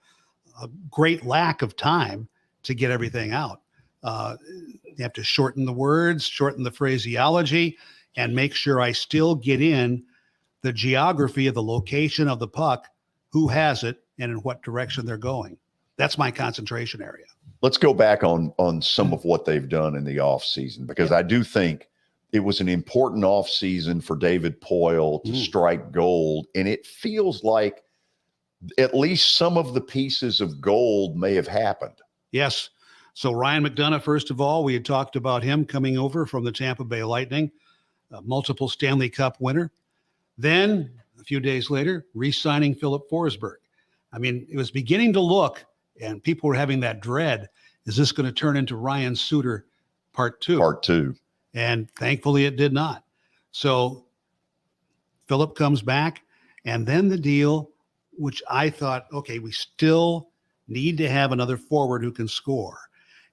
great lack of time to get everything out, you have to shorten the words, shorten the phraseology, and make sure I still get in the geography of the location of the puck, who has it, and in what direction they're going. That's my concentration area. Let's go back on some of what they've done in the offseason, because I do think it was an important offseason for David Poyle to strike gold, and it feels like at least some of the pieces of gold may have happened. Yes. So Ryan McDonough, first of all, we had talked about him coming over from the Tampa Bay Lightning, a multiple Stanley Cup winner. Then a few days later, re-signing Philip Forsberg. I mean, it was beginning to look, and people were having that dread. Is this going to turn into Ryan Suter part 2? Part 2. And thankfully it did not. So Philip comes back, and then the deal, which I thought, okay, we still need to have another forward who can score.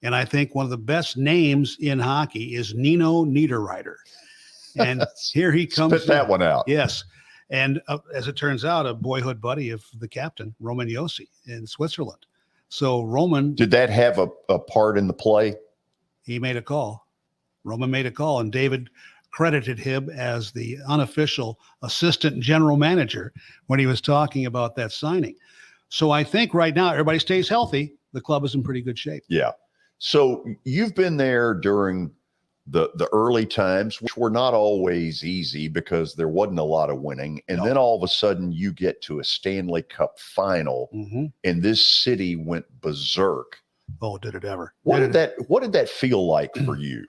And I think one of the best names in hockey is Nino Niederreiter. And here he comes. Spit that one out. Yes. And as it turns out, a boyhood buddy of the captain, Roman Josi, in Switzerland. So Roman. Did that have a part in the play? He made a call. Roman made a call, and David credited him as the unofficial assistant general manager when he was talking about that signing. So I think right now everybody stays healthy. The club is in pretty good shape. Yeah. So you've been there during the early times, which were not always easy because there wasn't a lot of winning. And then all of a sudden you get to a Stanley Cup final and this city went berserk. Oh, did it ever? What did that feel like for you?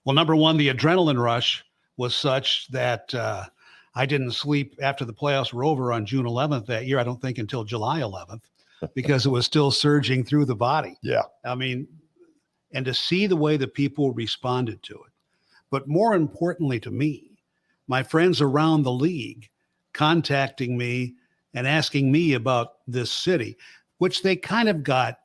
Well, number one, the adrenaline rush was such that I didn't sleep after the playoffs were over on June 11th that year. I don't think until July 11th, because it was still surging through the body. Yeah. I mean, and to see the way the people responded to it. But more importantly to me, my friends around the league contacting me and asking me about this city. which they kind of got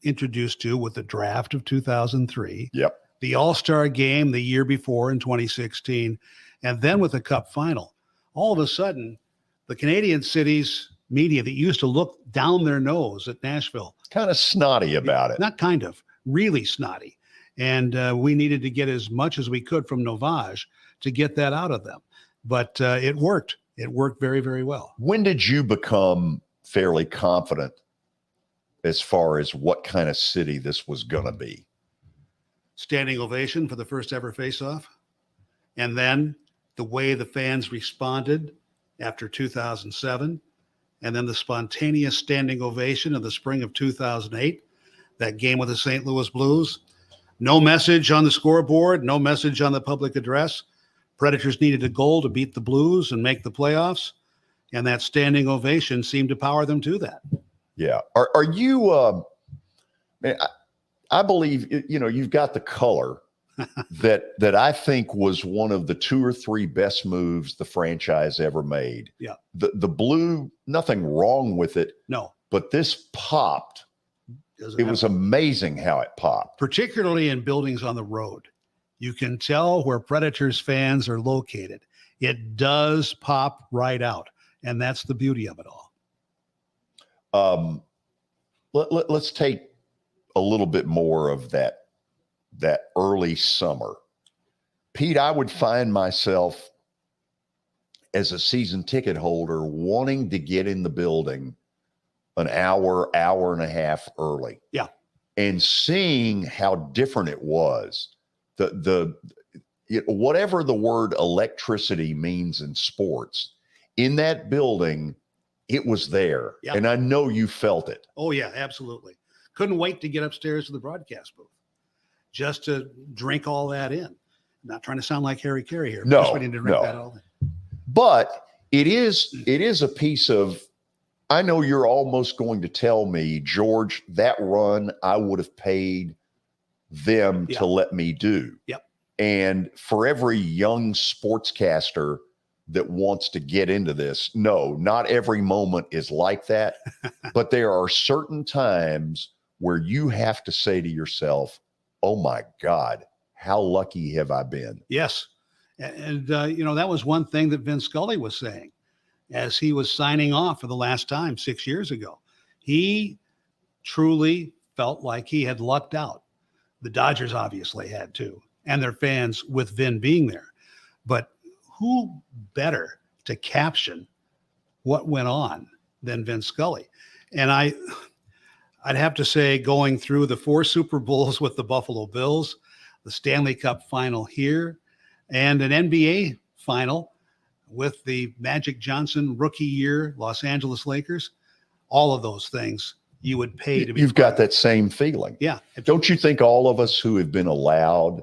introduced to with the draft of 2003. Yep. The All-Star game the year before in 2016, and then with the Cup final. All of a sudden, the Canadian cities media that used to look down their nose at Nashville. Kind of snotty about it. Not kind of, really snotty. And we needed to get as much as we could from Novage to get that out of them. But it worked. It worked very, very well. When did you become fairly confident as far as what kind of city this was going to be? Standing ovation for the first ever face-off. And then the way the fans responded after 2007. And then the spontaneous standing ovation of the spring of 2008, that game with the St. Louis Blues. No message on the scoreboard, no message on the public address. Predators needed a goal to beat the Blues and make the playoffs, and that standing ovation seemed to power them to that. Yeah. Are you man, I believe, you've got the color that I think was one of the 2 or 3 best moves the franchise ever made. Yeah. The blue, nothing wrong with it. No. But this popped. It was amazing how it popped. Particularly in buildings on the road. You can tell where Predators fans are located. It does pop right out. And that's the beauty of it all. Let's take a little bit more of that early summer. Pete, I would find myself as a season ticket holder wanting to get in the building an hour and a half early. Yeah. And seeing how different it was. Whatever the word electricity means in sports, in that building, it was there. Yep. And I know you felt it. Oh, yeah, absolutely. Couldn't wait to get upstairs to the broadcast booth just to drink all that in. Not trying to sound like Harry Carey here. No, just waiting to drink that all in. But it is a piece of, I know you're almost going to tell me, George, that run I would have paid them to let me do. Yep. And for every young sportscaster that wants to get into this, no, not every moment is like that. But there are certain times where you have to say to yourself, oh my God, how lucky have I been? Yes. And that was one thing that Vin Scully was saying as he was signing off for the last time 6 years ago. He truly felt like he had lucked out. The Dodgers obviously had too, and their fans with Vin being there. But who better to caption what went on than Vin Scully? And I'd have to say, going through the 4 Super Bowls with the Buffalo Bills, the Stanley Cup final here, and an NBA final with the Magic Johnson rookie year Los Angeles Lakers, all of those things you would pay to be. You've got that same feeling. Yeah. Don't you think all of us who have been allowed,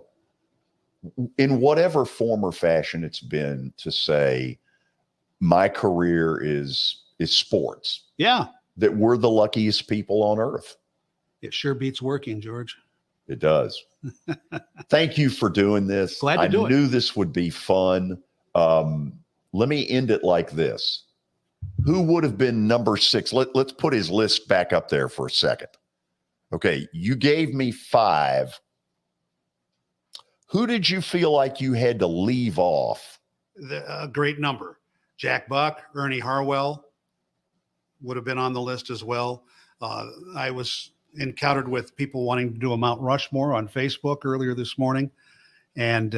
in whatever form or fashion it's been, to say, my career is sports? Yeah. That we're the luckiest people on earth. It sure beats working, George. It does. Thank you for doing this. Glad to do it. I knew this would be fun. Let me end it like this. Who would have been number 6? Let's put his list back up there for a second. Okay, you gave me 5. Who did you feel like you had to leave off? A great number. Jack Buck, Ernie Harwell would have been on the list as well. I was encountered with people wanting to do a Mount Rushmore on Facebook earlier this morning. And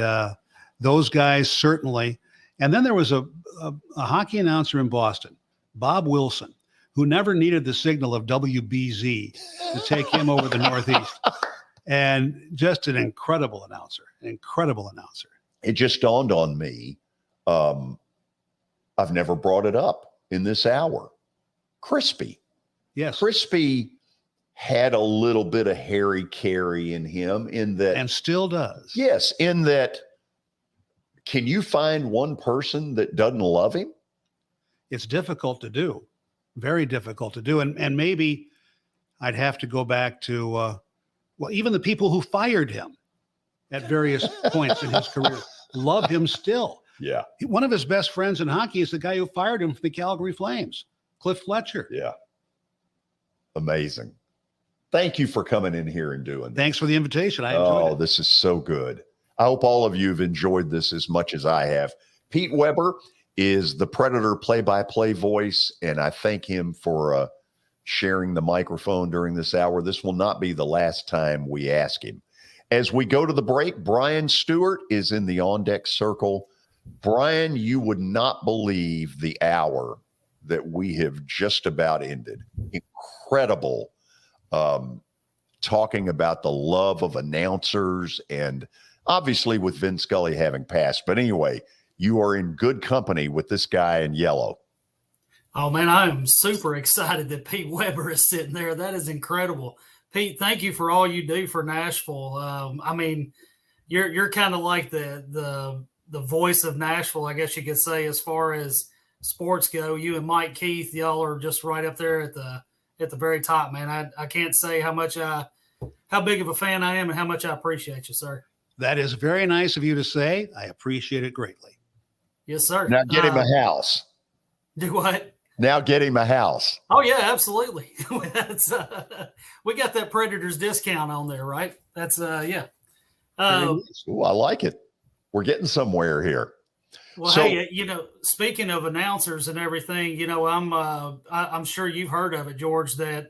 those guys certainly. And then there was a hockey announcer in Boston, Bob Wilson, who never needed the signal of WBZ to take him over the Northeast. And just an incredible announcer. It just dawned on me. I've never brought it up in this hour. Crispy. Yes. Crispy had a little bit of Harry Carey in him, in that. And still does. Yes. In that, can you find one person that doesn't love him? It's difficult to do. Very difficult to do. And maybe I'd have to go back to, even the people who fired him at various points in his career love him still. Yeah. One of his best friends in hockey is the guy who fired him from the Calgary Flames, Cliff Fletcher. Yeah. Amazing. Thank you for coming in here and doing this. Thanks for the invitation. I enjoyed it. This is so good. I hope all of you have enjoyed this as much as I have. Pete Weber is the Predator play-by-play voice, and I thank him for sharing the microphone during this hour. This will not be the last time we ask him. As we go to the break, Brian Stewart is in the on-deck circle. Brian, you would not believe the hour that we have just about ended. Incredible. Talking about the love of announcers, and obviously with Vin Scully having passed. But anyway, you are in good company with this guy in yellow. Oh, man, I am super excited that Pete Weber is sitting there. That is incredible. Pete, thank you for all you do for Nashville. I mean, you're kind of like the voice of Nashville, I guess you could say, as far as sports go. You and Mike Keith, y'all are just right up there at the very top, man. I can't say how big of a fan I am and how much I appreciate you, sir. That is very nice of you to say. I appreciate it greatly. Yes, sir. Now get him a house. Do what? Now get him a house. Oh, yeah, absolutely. That's, we got that Predators discount on there, right? That's, yeah. Ooh, I like it. We're getting somewhere here. Well, so, hey, speaking of announcers and everything, I'm sure you've heard of it, George, that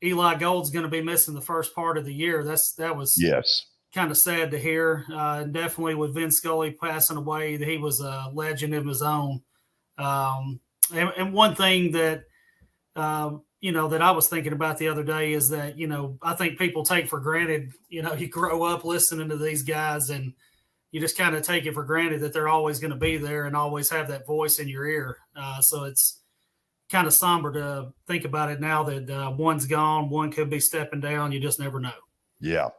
Eli Gold's going to be missing the first part of the year. That was yes, kind of sad to hear. Definitely with Vin Scully passing away, he was a legend of his own. And one thing that, that I was thinking about the other day is that, I think people take for granted, you grow up listening to these guys and you just kind of take it for granted that they're always going to be there and always have that voice in your ear. So it's kind of somber to think about it now that one's gone, one could be stepping down. You just never know. Yeah.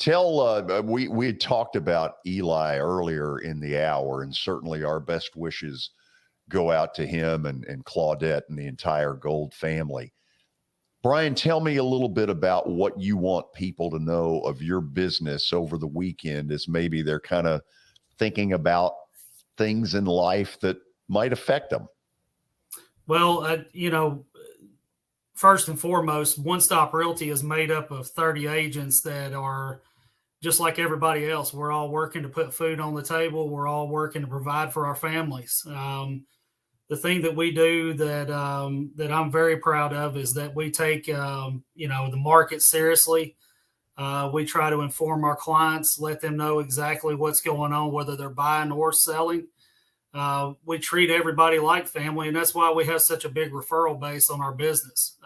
We had talked about Eli earlier in the hour, and certainly our best wishes go out to him and Claudette and the entire Gold family. Brian, tell me a little bit about what you want people to know of your business over the weekend, as maybe they're kind of thinking about things in life that might affect them. Well, first and foremost, One Stop Realty is made up of 30 agents that are just like everybody else. We're all working to put food on the table. We're all working to provide for our families. The thing that we do that I'm very proud of is that we take, the market seriously. We try to inform our clients, let them know exactly what's going on, whether they're buying or selling. We treat everybody like family, and that's why we have such a big referral base on our business.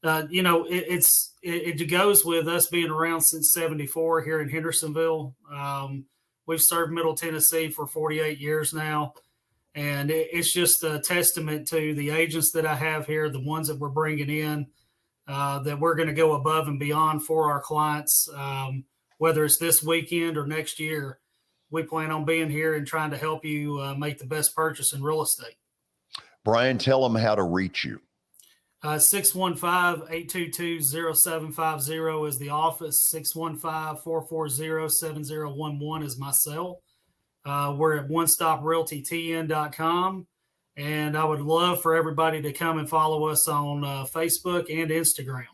It goes with us being around since 1974 here in Hendersonville. We've served Middle Tennessee for 48 years now. And it's just a testament to the agents that I have here, the ones that we're bringing in, that we're going to go above and beyond for our clients, whether it's this weekend or next year. We plan on being here and trying to help you make the best purchase in real estate. Brian, tell them how to reach you. 615-822-0750 is the office. 615-440-7011 is my cell. We're at OneStopRealtyTN.com, and I would love for everybody to come and follow us on Facebook and Instagram.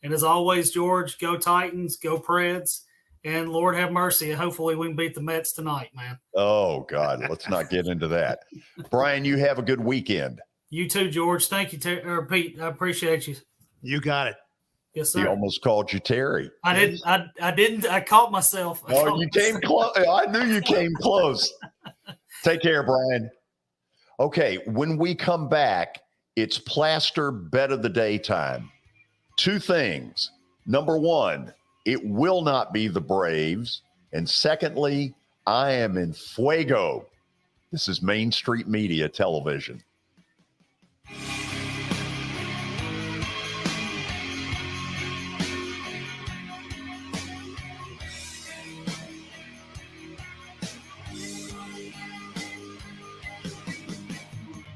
And as always, George, go Titans, go Preds, and Lord have mercy. Hopefully we can beat the Mets tonight, man. Oh, God, let's not get into that. Brian, you have a good weekend. You too, George. Thank you, Pete. I appreciate you. You got it. Yes, sir. He almost called you Terry. I didn't. I caught myself. You came close. I knew you came close. Take care, Brian. Okay, when we come back, it's Plaster Bet of the Day time. Two things. Number one, it will not be the Braves. And secondly, I am in fuego. This is Main Street Media Television.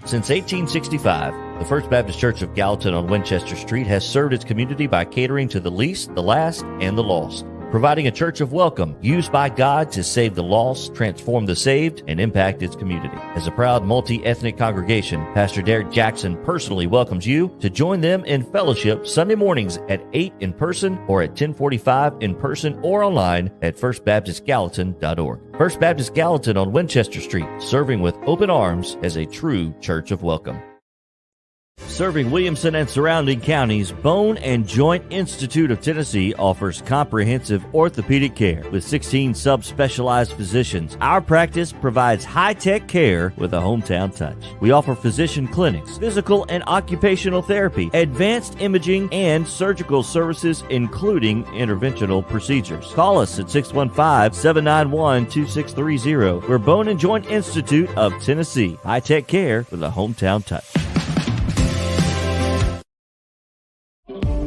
Since 1865, the First Baptist Church of Gallatin on Winchester Street has served its community by catering to the least, the last, and the lost, providing a church of welcome used by God to save the lost, transform the saved, and impact its community. As a proud multi-ethnic congregation, Pastor Derek Jackson personally welcomes you to join them in fellowship Sunday mornings at 8 in person or at 1045 in person or online at firstbaptistgallatin.org. First Baptist Gallatin on Winchester Street, serving with open arms as a true church of welcome. Serving Williamson and surrounding counties, Bone and Joint Institute of Tennessee offers comprehensive orthopedic care with 16 subspecialized physicians. Our practice provides high-tech care with a hometown touch. We offer physician clinics, physical and occupational therapy, advanced imaging, and surgical services, including interventional procedures. Call us at 615-791-2630. We're Bone and Joint Institute of Tennessee. High-tech care with a hometown touch.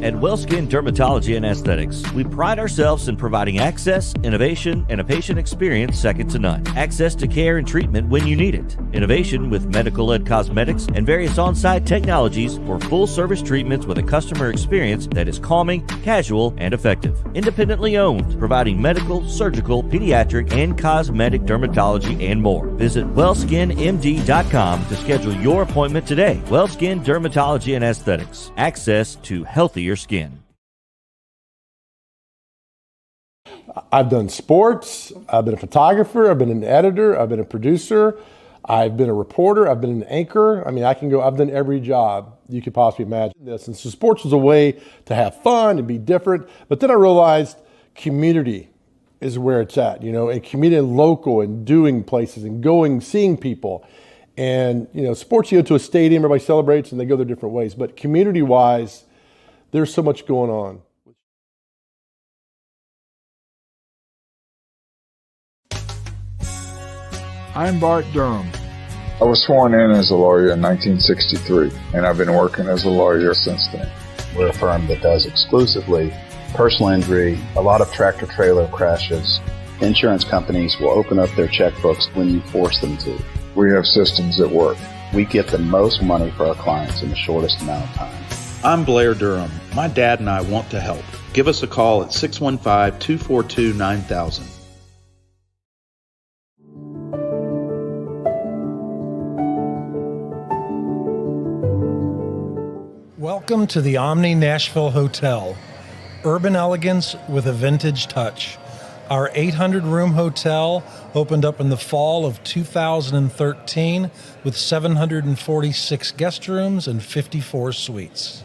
At WellSkin Dermatology and Aesthetics, we pride ourselves in providing access, innovation, and a patient experience second to none. Access to care and treatment when you need it. Innovation with medical-led cosmetics and various on-site technologies for full-service treatments with a customer experience that is calming, casual, and effective. Independently owned, providing medical, surgical, pediatric, and cosmetic dermatology and more. Visit wellskinmd.com to schedule your appointment today. WellSkin Dermatology and Aesthetics. Access to healthier skin. I've done sports, I've been a photographer, I've been an editor, I've been a producer, I've been a reporter, I've been an anchor. I mean, I've done every job you could possibly imagine this. And so sports was a way to have fun and be different. But then I realized community is where it's at, and community and local and doing places and going, seeing people. And, sports, you go to a stadium, everybody celebrates and they go their different ways. But community-wise, there's so much going on. I'm Bart Durham. I was sworn in as a lawyer in 1963, and I've been working as a lawyer since then. We're a firm that does exclusively personal injury, a lot of tractor-trailer crashes. Insurance companies will open up their checkbooks when you force them to. We have systems that work. We get the most money for our clients in the shortest amount of time. I'm Blair Durham. My dad and I want to help. Give us a call at 615-242-9000. Welcome to the Omni Nashville Hotel. Urban elegance with a vintage touch. Our 800-room hotel opened up in the fall of 2013 with 746 guest rooms and 54 suites.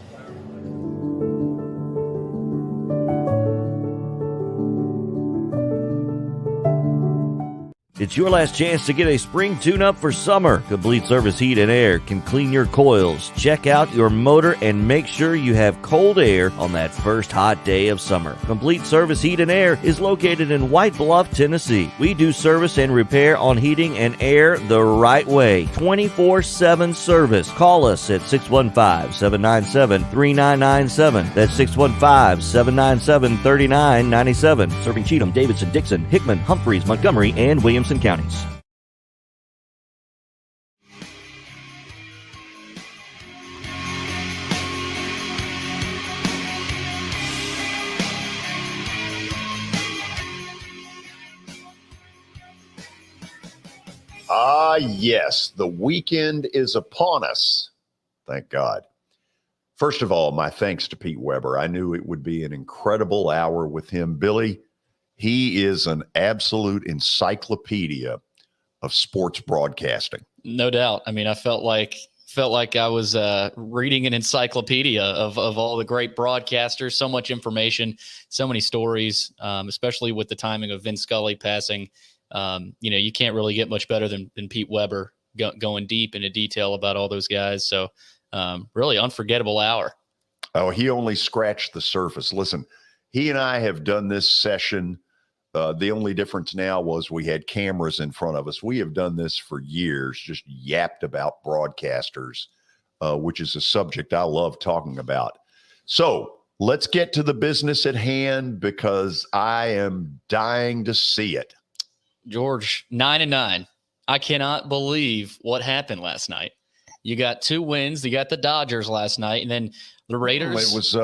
It's your last chance to get a spring tune-up for summer. Complete Service Heat and Air can clean your coils, check out your motor, and make sure you have cold air on that first hot day of summer. Complete Service Heat and Air is located in White Bluff, Tennessee. We do service and repair on heating and air the right way. 24/7 service. Call us at 615-797-3997. That's 615-797-3997. Serving Cheatham, Davidson, Dixon, Hickman, Humphreys, Montgomery, and Williamson counties. Yes, the weekend is upon us. Thank God. First of all, my thanks to Pete Weber. I knew it would be an incredible hour with him. Billy, he is an absolute encyclopedia of sports broadcasting. No doubt. I mean, I felt like I was reading an encyclopedia of all the great broadcasters. So much information, so many stories, especially with the timing of Vin Scully passing. You can't really get much better than Pete Weber going deep into detail about all those guys. So really unforgettable hour. Oh, he only scratched the surface. Listen, he and I have done this session. The only difference now was we had cameras in front of us. We have done this for years, just yapped about broadcasters, which is a subject I love talking about. So let's get to the business at hand because I am dying to see it. George, 9-9. I cannot believe what happened last night. You got two wins. You got the Dodgers last night, and then the Raiders. It was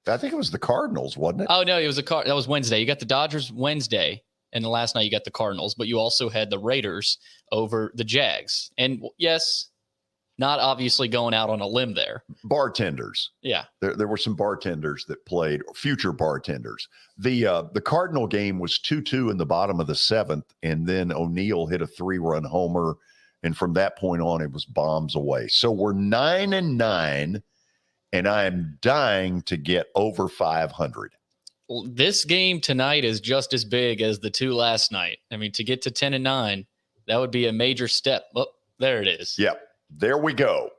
I think it was the Cardinals, wasn't it? Oh, no, it was that was Wednesday. You got the Dodgers Wednesday, and the last night you got the Cardinals, but you also had the Raiders over the Jags. And yes, not obviously going out on a limb there. Bartenders. Yeah. There were some bartenders that played, future bartenders. The Cardinal game was 2-2 in the bottom of the seventh, and then O'Neill hit a 3-run homer, and from that point on, it was bombs away. So we're 9-9, and I am dying to get over 500. Well, this game tonight is just as big as the two last night. I mean, to get to 10-9, that would be a major step. Oh, there it is. Yep. There we go.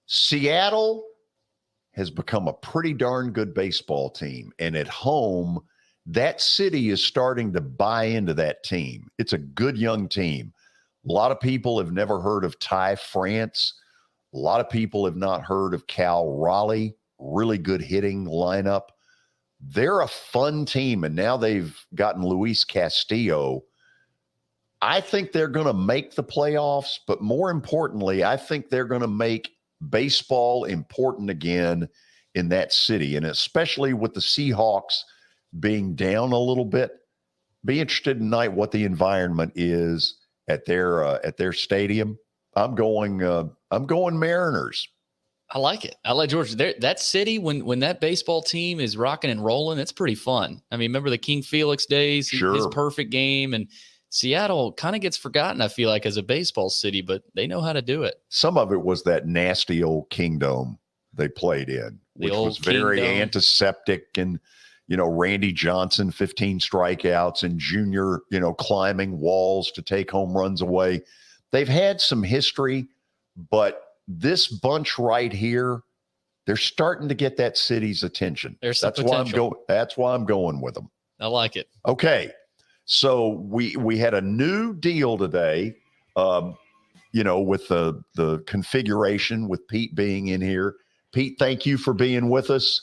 Seattle has become a pretty darn good baseball team. And at home, that city is starting to buy into that team. It's a good young team. A lot of people have never heard of Ty France. A lot of people have not heard of Cal Raleigh. Really good hitting lineup. They're a fun team. And now they've gotten Luis Castillo. I think they're going to make the playoffs, but more importantly, I think they're going to make baseball important again in that city, and especially with the Seahawks being down a little bit. Be interested tonight what the environment is at their stadium. I'm going Mariners. I like it. I like George. That city, when that baseball team is rocking and rolling, it's pretty fun. I mean, remember the King Felix days, sure. His perfect game, and Seattle kind of gets forgotten, I feel like, as a baseball city, but they know how to do it. Some of it was that nasty old Kingdome they played in, which was very antiseptic, and, Randy Johnson, 15 strikeouts, and Junior, climbing walls to take home runs away. They've had some history, but this bunch right here, they're starting to get that city's attention. There's potential. That's why I'm going with them. I like it. Okay. So we had a new deal today, with the configuration with Pete being in here. Pete, thank you for being with us.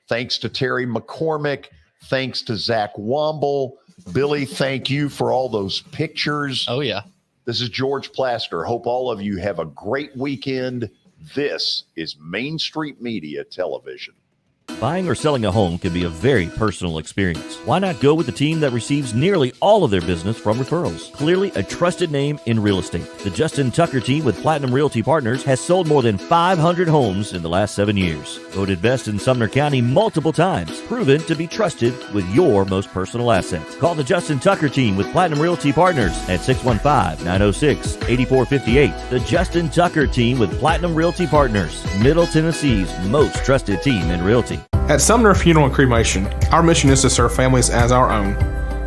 Thanks to Terry McCormick. Thanks to Zach Womble. Billy, thank you for all those pictures. Oh, yeah. This is George Plaster. Hope all of you have a great weekend. This is Main Street Media Television. Buying or selling a home can be a very personal experience. Why not go with the team that receives nearly all of their business from referrals? Clearly a trusted name in real estate. The Justin Tucker team with Platinum Realty Partners has sold more than 500 homes in the last 7 years. Voted best in Sumner County multiple times. Proven to be trusted with your most personal assets. Call the Justin Tucker team with Platinum Realty Partners at 615-906-8458. The Justin Tucker team with Platinum Realty Partners, Middle Tennessee's most trusted team in realty. At Sumner Funeral and Cremation, our mission is to serve families as our own,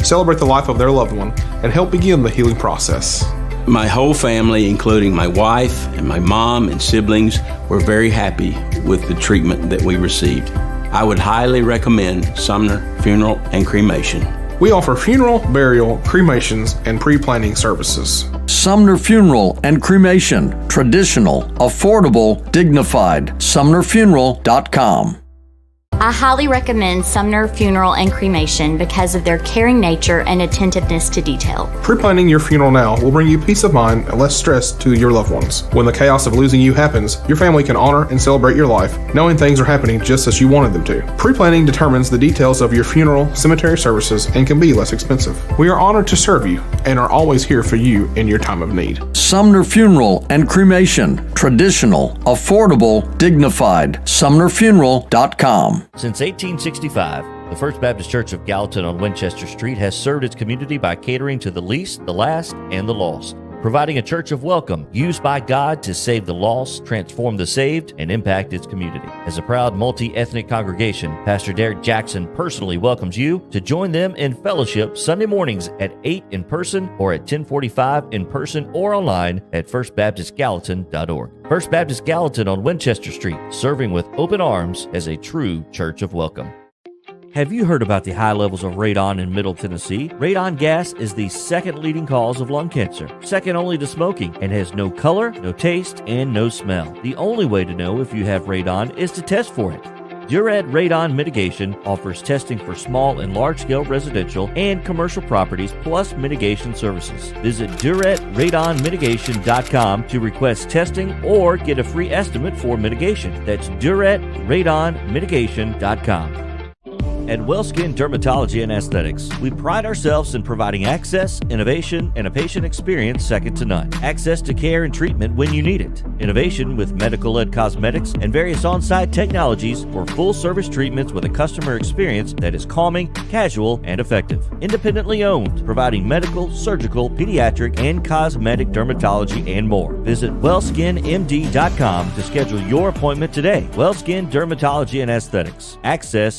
celebrate the life of their loved one, and help begin the healing process. My whole family, including my wife and my mom and siblings, were very happy with the treatment that we received. I would highly recommend Sumner Funeral and Cremation. We offer funeral, burial, cremations, and pre-planning services. Sumner Funeral and Cremation. Traditional, affordable, dignified. SumnerFuneral.com. I highly recommend Sumner Funeral and Cremation because of their caring nature and attentiveness to detail. Pre-planning your funeral now will bring you peace of mind and less stress to your loved ones. When the chaos of losing you happens, your family can honor and celebrate your life, knowing things are happening just as you wanted them to. Pre-planning determines the details of your funeral, cemetery services, and can be less expensive. We are honored to serve you and are always here for you in your time of need. Sumner Funeral and Cremation. Traditional, affordable, dignified. SumnerFuneral.com. Since 1865, the First Baptist Church of Gallatin on Winchester Street has served its community by catering to the least, the last, and the lost, providing a church of welcome used by God to save the lost, transform the saved, and impact its community. As a proud multi-ethnic congregation, Pastor Derek Jackson personally welcomes you to join them in fellowship Sunday mornings at 8 in person or at 1045 in person or online at firstbaptistgallatin.org. First Baptist Gallatin on Winchester Street, serving with open arms as a true church of welcome. Have you heard about the high levels of radon in Middle Tennessee? Radon gas is the second leading cause of lung cancer, second only to smoking, and has no color, no taste, and no smell. The only way to know if you have radon is to test for it. Durad Radon Mitigation offers testing for small and large-scale residential and commercial properties, plus mitigation services. Visit DuradRadonMitigation.com to request testing or get a free estimate for mitigation. That's DuradRadonMitigation.com. At WellSkin Dermatology and Aesthetics, we pride ourselves in providing access, innovation, and a patient experience second to none. Access to care and treatment when you need it. Innovation with medical-led cosmetics and various on-site technologies for full-service treatments with a customer experience that is calming, casual, and effective. Independently owned, providing medical, surgical, pediatric, and cosmetic dermatology and more. Visit WellSkinMD.com to schedule your appointment today. WellSkin Dermatology and Aesthetics. Access